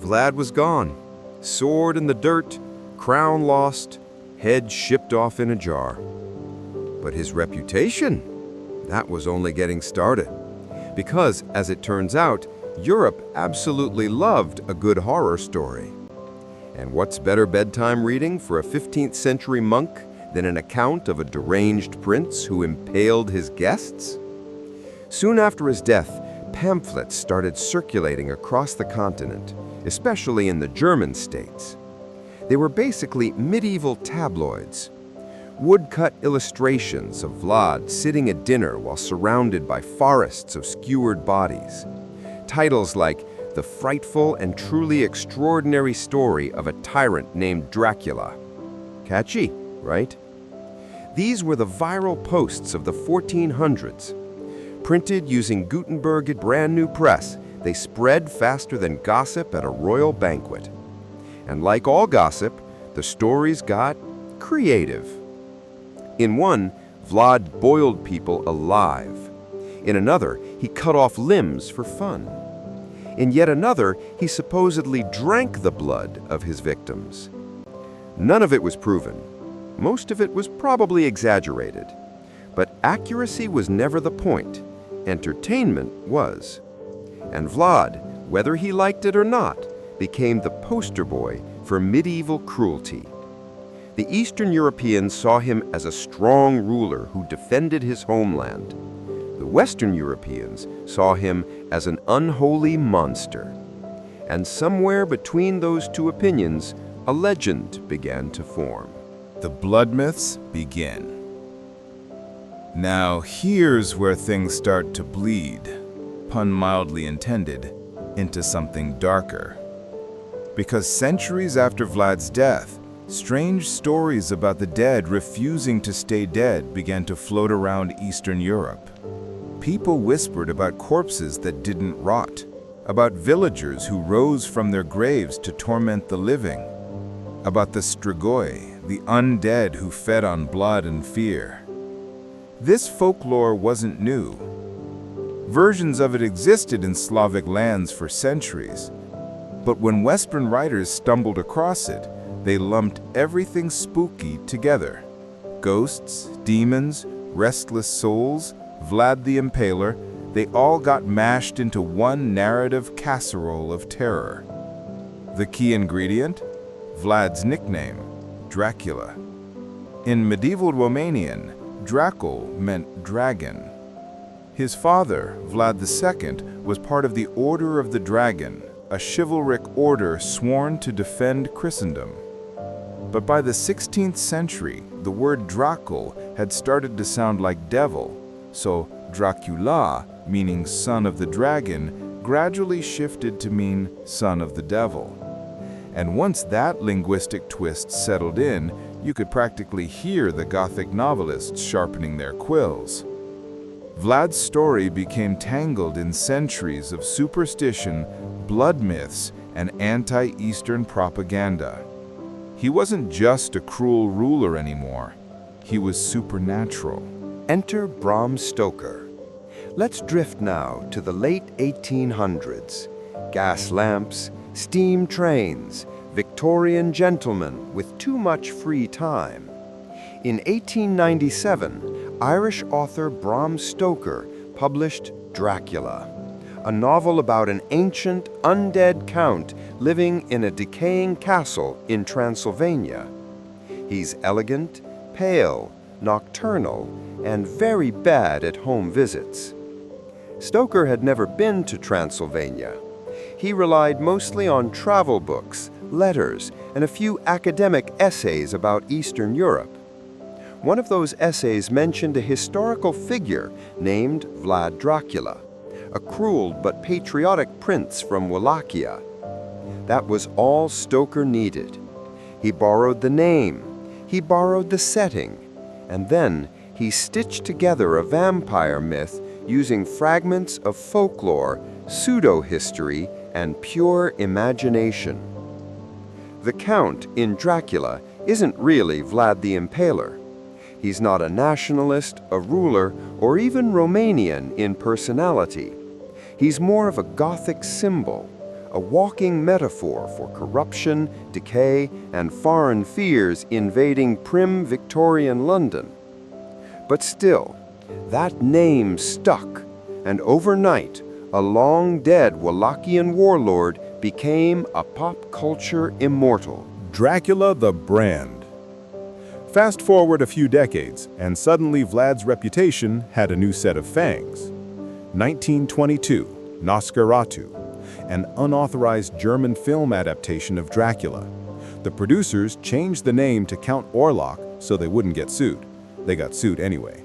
Vlad was gone. Sword in the dirt, crown lost, head shipped off in a jar. But his reputation? That was only getting started. Because, as it turns out, Europe absolutely loved a good horror story. And what's better bedtime reading for a 15th century monk than an account of a deranged prince who impaled his guests? Soon after his death, pamphlets started circulating across the continent, especially in the German states. They were basically medieval tabloids. Woodcut illustrations of Vlad sitting at dinner while surrounded by forests of skewered bodies. Titles like The Frightful and Truly Extraordinary Story of a Tyrant Named Dracula. Catchy, right? These were the viral posts of the 1400s. Printed using Gutenberg's brand new press, they spread faster than gossip at a royal banquet. And like all gossip, the stories got creative. In one, Vlad boiled people alive. In another, he cut off limbs for fun. In yet another, he supposedly drank the blood of his victims. None of it was proven. Most of it was probably exaggerated. But accuracy was never the point. Entertainment was. And Vlad, whether he liked it or not, became the poster boy for medieval cruelty. The Eastern Europeans saw him as a strong ruler who defended his homeland. The Western Europeans saw him as an unholy monster. And somewhere between those two opinions, a legend began to form. The blood myths begin. Now here's where things start to bleed, pun mildly intended, into something darker. Because centuries after Vlad's death, strange stories about the dead refusing to stay dead began to float around Eastern Europe. People whispered about corpses that didn't rot, about villagers who rose from their graves to torment the living, about the strigoi, the undead who fed on blood and fear. This folklore wasn't new. Versions of it existed in Slavic lands for centuries, but when Western writers stumbled across it, they lumped everything spooky together. Ghosts, demons, restless souls, Vlad the Impaler, they all got mashed into one narrative casserole of terror. The key ingredient? Vlad's nickname, Dracula. In medieval Romanian, Dracul meant dragon. His father, Vlad II, was part of the Order of the Dragon, a chivalric order sworn to defend Christendom. But by the 16th century, the word Dracul had started to sound like devil, so Dracula, meaning son of the dragon, gradually shifted to mean son of the devil. And once that linguistic twist settled in, you could practically hear the Gothic novelists sharpening their quills. Vlad's story became tangled in centuries of superstition, blood myths, and anti-Eastern propaganda. He wasn't just a cruel ruler anymore. He was supernatural. Enter Bram Stoker. Let's drift now to the late 1800s. Gas lamps, steam trains, Victorian gentleman with too much free time. In 1897, Irish author Bram Stoker published Dracula, a novel about an ancient, undead count living in a decaying castle in Transylvania. He's elegant, pale, nocturnal, and very bad at home visits. Stoker had never been to Transylvania. He relied mostly on travel books, letters, and a few academic essays about Eastern Europe. One of those essays mentioned a historical figure named Vlad Dracula, a cruel but patriotic prince from Wallachia. That was all Stoker needed. He borrowed the name, he borrowed the setting, and then he stitched together a vampire myth using fragments of folklore, pseudo-history, and pure imagination. The Count in Dracula isn't really Vlad the Impaler. He's not a nationalist, a ruler, or even Romanian in personality. He's more of a Gothic symbol, a walking metaphor for corruption, decay, and foreign fears invading prim Victorian London. But still, that name stuck, and overnight, a long-dead Wallachian warlord became a pop culture immortal. Dracula the brand. Fast forward a few decades, and suddenly Vlad's reputation had a new set of fangs. 1922, Nosferatu, an unauthorized German film adaptation of Dracula. The producers changed the name to Count Orlok so they wouldn't get sued. They got sued anyway.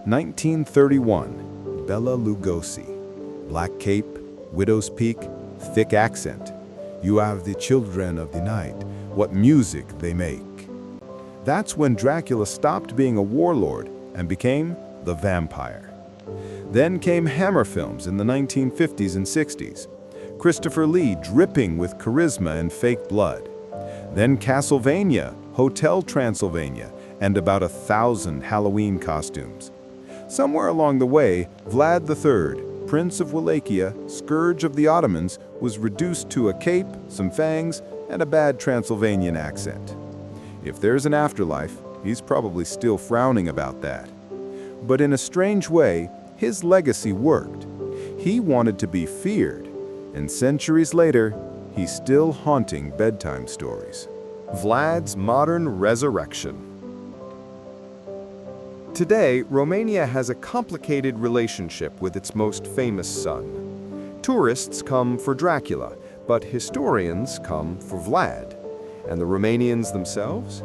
1931, Bela Lugosi. Black cape, widow's peak, thick accent. You have the children of the night. What music they make. That's when Dracula stopped being a warlord and became the vampire. Then came Hammer films in the 1950s and 60s. Christopher Lee dripping with charisma and fake blood. Then Castlevania, Hotel Transylvania, and about 1,000 Halloween costumes. Somewhere along the way, Vlad III, Prince of Wallachia, scourge of the Ottomans, was reduced to a cape, some fangs, and a bad Transylvanian accent. If there's an afterlife, he's probably still frowning about that. But in a strange way, his legacy worked. He wanted to be feared, and centuries later, he's still haunting bedtime stories. Vlad's modern resurrection. Today, Romania has a complicated relationship with its most famous son. Tourists come for Dracula, but historians come for Vlad. And the Romanians themselves?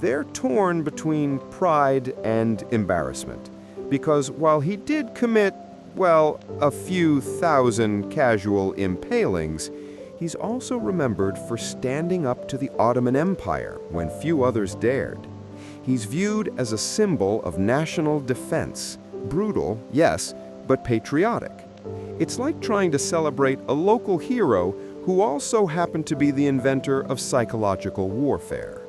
They're torn between pride and embarrassment. Because while he did commit, well, a few thousand casual impalings, he's also remembered for standing up to the Ottoman Empire when few others dared. He's viewed as a symbol of national defense. Brutal, yes, but patriotic. It's like trying to celebrate a local hero who also happened to be the inventor of psychological warfare.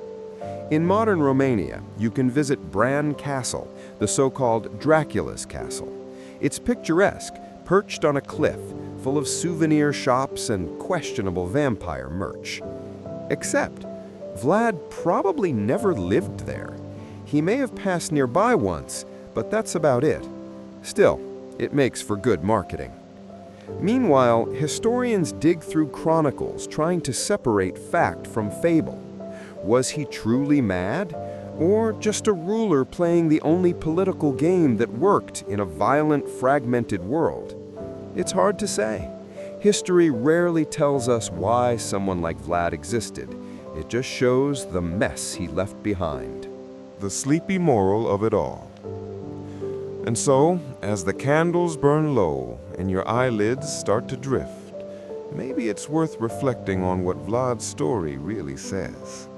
In modern Romania, you can visit Bran Castle, the so-called Dracula's castle. It's picturesque, perched on a cliff, full of souvenir shops and questionable vampire merch. Except, Vlad probably never lived there. He may have passed nearby once, but that's about it. Still, it makes for good marketing. Meanwhile, historians dig through chronicles trying to separate fact from fable. Was he truly mad? Or just a ruler playing the only political game that worked in a violent, fragmented world? It's hard to say. History rarely tells us why someone like Vlad existed. It just shows the mess he left behind. The sleepy moral of it all. And so, as the candles burn low and your eyelids start to drift, maybe it's worth reflecting on what Vlad's story really says.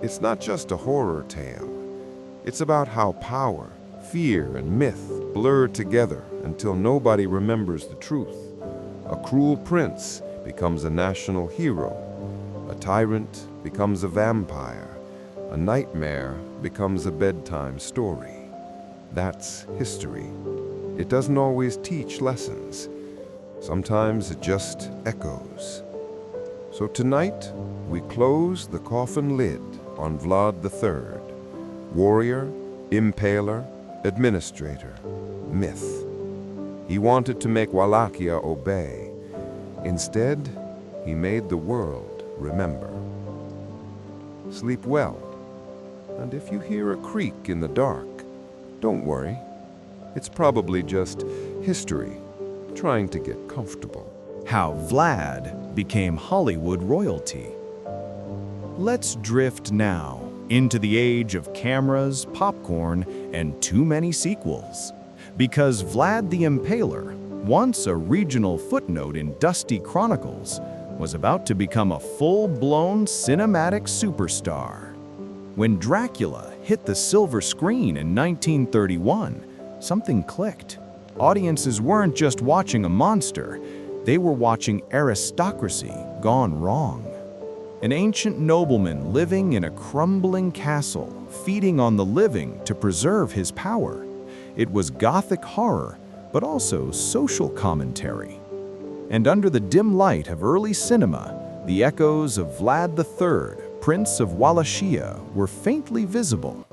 It's not just a horror tale. It's about how power, fear, and myth blur together until nobody remembers the truth. A cruel prince becomes a national hero. A tyrant becomes a vampire. A nightmare becomes a bedtime story. That's history. It doesn't always teach lessons. Sometimes it just echoes. So tonight, we close the coffin lid on Vlad III, warrior, impaler, administrator, myth. He wanted to make Wallachia obey. Instead, he made the world remember. Sleep well, and if you hear a creak in the dark, don't worry. It's probably just history trying to get comfortable. How Vlad became Hollywood royalty. Let's drift now into the age of cameras, popcorn, and too many sequels. Because Vlad the Impaler, once a regional footnote in dusty chronicles, was about to become a full-blown cinematic superstar. When Dracula hit the silver screen in 1931, something clicked. Audiences weren't just watching a monster, they were watching aristocracy gone wrong. An ancient nobleman living in a crumbling castle, feeding on the living to preserve his power. It was Gothic horror, but also social commentary. And under the dim light of early cinema, the echoes of Vlad III, Prince of Wallachia, were faintly visible.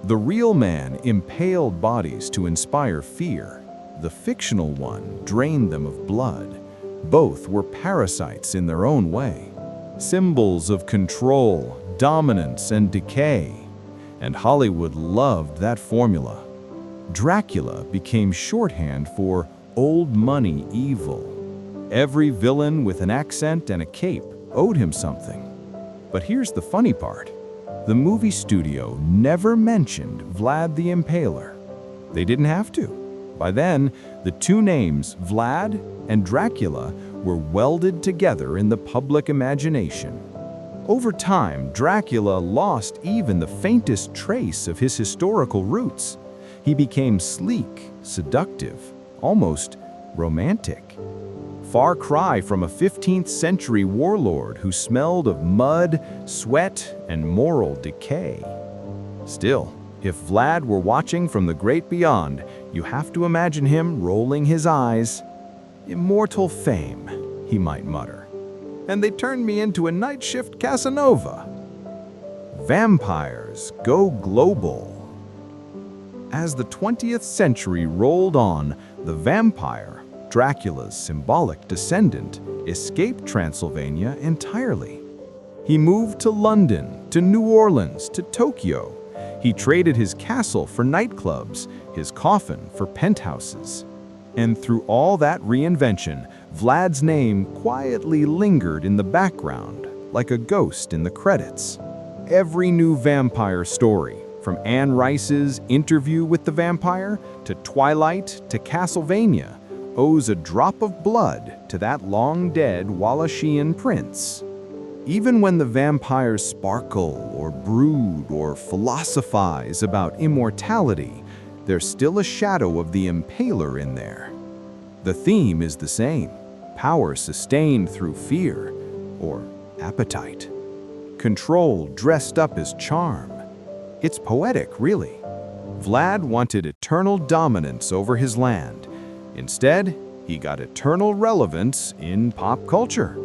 The real man impaled bodies to inspire fear. The fictional one drained them of blood. Both were parasites in their own way, symbols of control, dominance, and decay. And Hollywood loved that formula. Dracula became shorthand for old money evil. Every villain with an accent and a cape owed him something. But here's the funny part. The movie studio never mentioned Vlad the Impaler. They didn't have to. By then, the two names, Vlad and Dracula, were welded together in the public imagination. Over time, Dracula lost even the faintest trace of his historical roots. He became sleek, seductive, almost romantic. Far cry from a 15th century warlord who smelled of mud, sweat, and moral decay. Still, if Vlad were watching from the great beyond, you have to imagine him rolling his eyes. Immortal fame, he might mutter. And they turned me into a night shift Casanova. Vampires go global. As the 20th century rolled on, the vampire, Dracula's symbolic descendant, escaped Transylvania entirely. He moved to London, to New Orleans, to Tokyo. He traded his castle for nightclubs, his coffin for penthouses. And through all that reinvention, Vlad's name quietly lingered in the background, like a ghost in the credits. Every new vampire story, from Anne Rice's Interview with the Vampire to Twilight to Castlevania, owes a drop of blood to that long-dead Wallachian prince. Even when the vampires sparkle or brood or philosophize about immortality, there's still a shadow of the impaler in there. The theme is the same: power sustained through fear or appetite. Control dressed up as charm. It's poetic, really. Vlad wanted eternal dominance over his land. Instead, he got eternal relevance in pop culture.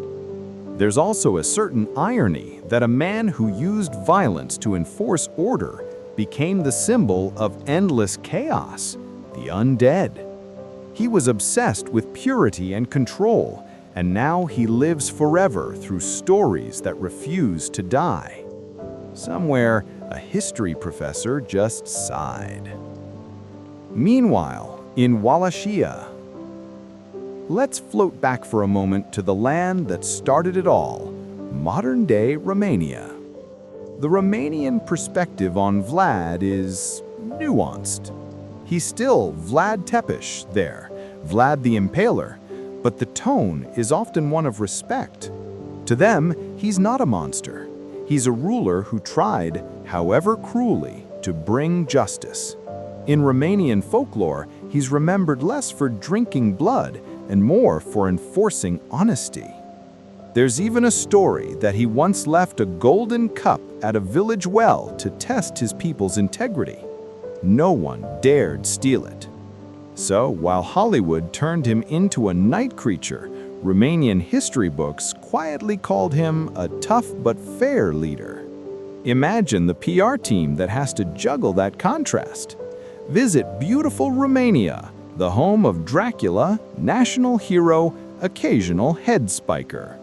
There's also a certain irony that a man who used violence to enforce order became the symbol of endless chaos, the undead. He was obsessed with purity and control, and now he lives forever through stories that refuse to die. Somewhere, a history professor just sighed. Meanwhile, in Wallachia, let's float back for a moment to the land that started it all, modern-day Romania. The Romanian perspective on Vlad is nuanced. He's still Vlad Tepes there, Vlad the Impaler, but the tone is often one of respect. To them, he's not a monster. He's a ruler who tried, however cruelly, to bring justice. In Romanian folklore, he's remembered less for drinking blood and more for enforcing honesty. There's even a story that he once left a golden cup at a village well to test his people's integrity. No one dared steal it. So, while Hollywood turned him into a night creature, Romanian history books quietly called him a tough but fair leader. Imagine the PR team that has to juggle that contrast. Visit beautiful Romania, the home of Dracula, national hero, occasional head spiker.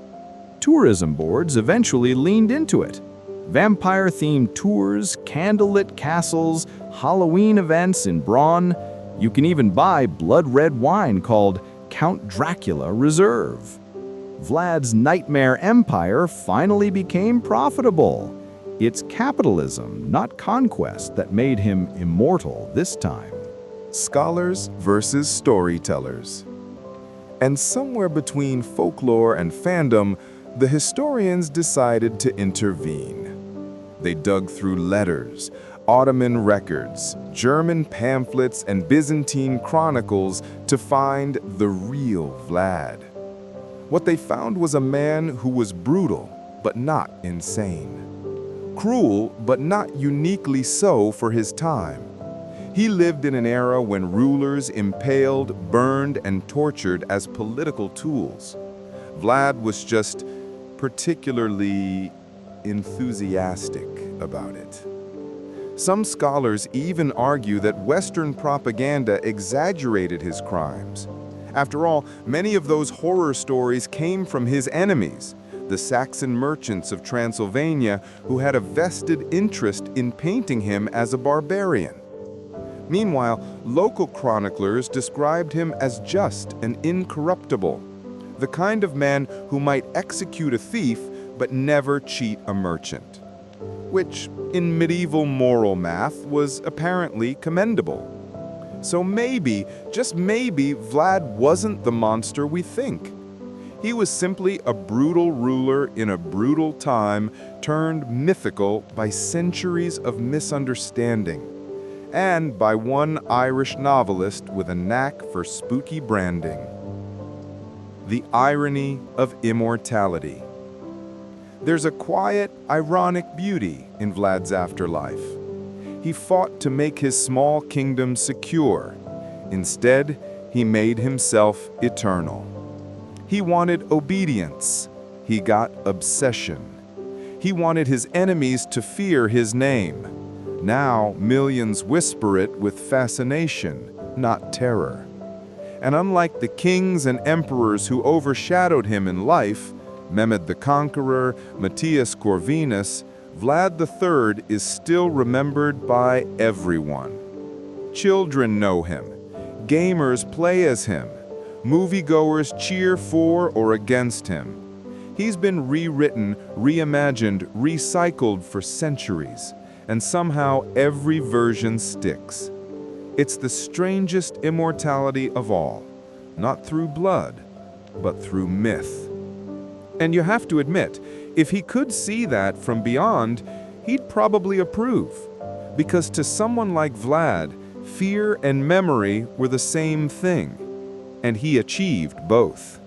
Tourism boards eventually leaned into it. Vampire-themed tours, candlelit castles, Halloween events in Braun. You can even buy blood-red wine called Count Dracula Reserve. Vlad's nightmare empire finally became profitable. It's capitalism, not conquest, that made him immortal this time. Scholars versus storytellers. And somewhere between folklore and fandom, the historians decided to intervene. They dug through letters, Ottoman records, German pamphlets, and Byzantine chronicles to find the real Vlad. What they found was a man who was brutal, but not insane. Cruel, but not uniquely so for his time. He lived in an era when rulers impaled, burned, and tortured as political tools. Vlad was just particularly enthusiastic about it. Some scholars even argue that Western propaganda exaggerated his crimes. After all, many of those horror stories came from his enemies, the Saxon merchants of Transylvania, who had a vested interest in painting him as a barbarian. Meanwhile, local chroniclers described him as just and incorruptible, the kind of man who might execute a thief but never cheat a merchant, which, in medieval moral math, was apparently commendable. So maybe, just maybe, Vlad wasn't the monster we think. He was simply a brutal ruler in a brutal time, turned mythical by centuries of misunderstanding, and by one Irish novelist with a knack for spooky branding. The irony of immortality. There's a quiet, ironic beauty in Vlad's afterlife. He fought to make his small kingdom secure. Instead, he made himself eternal. He wanted obedience. He got obsession. He wanted his enemies to fear his name. Now, millions whisper it with fascination, not terror. And unlike the kings and emperors who overshadowed him in life, Mehmed the Conqueror, Matthias Corvinus, Vlad III is still remembered by everyone. Children know him. Gamers play as him. Moviegoers cheer for or against him. He's been rewritten, reimagined, recycled for centuries, and somehow every version sticks. It's the strangest immortality of all, not through blood, but through myth. And you have to admit, if he could see that from beyond, he'd probably approve. Because to someone like Vlad, fear and memory were the same thing, and he achieved both.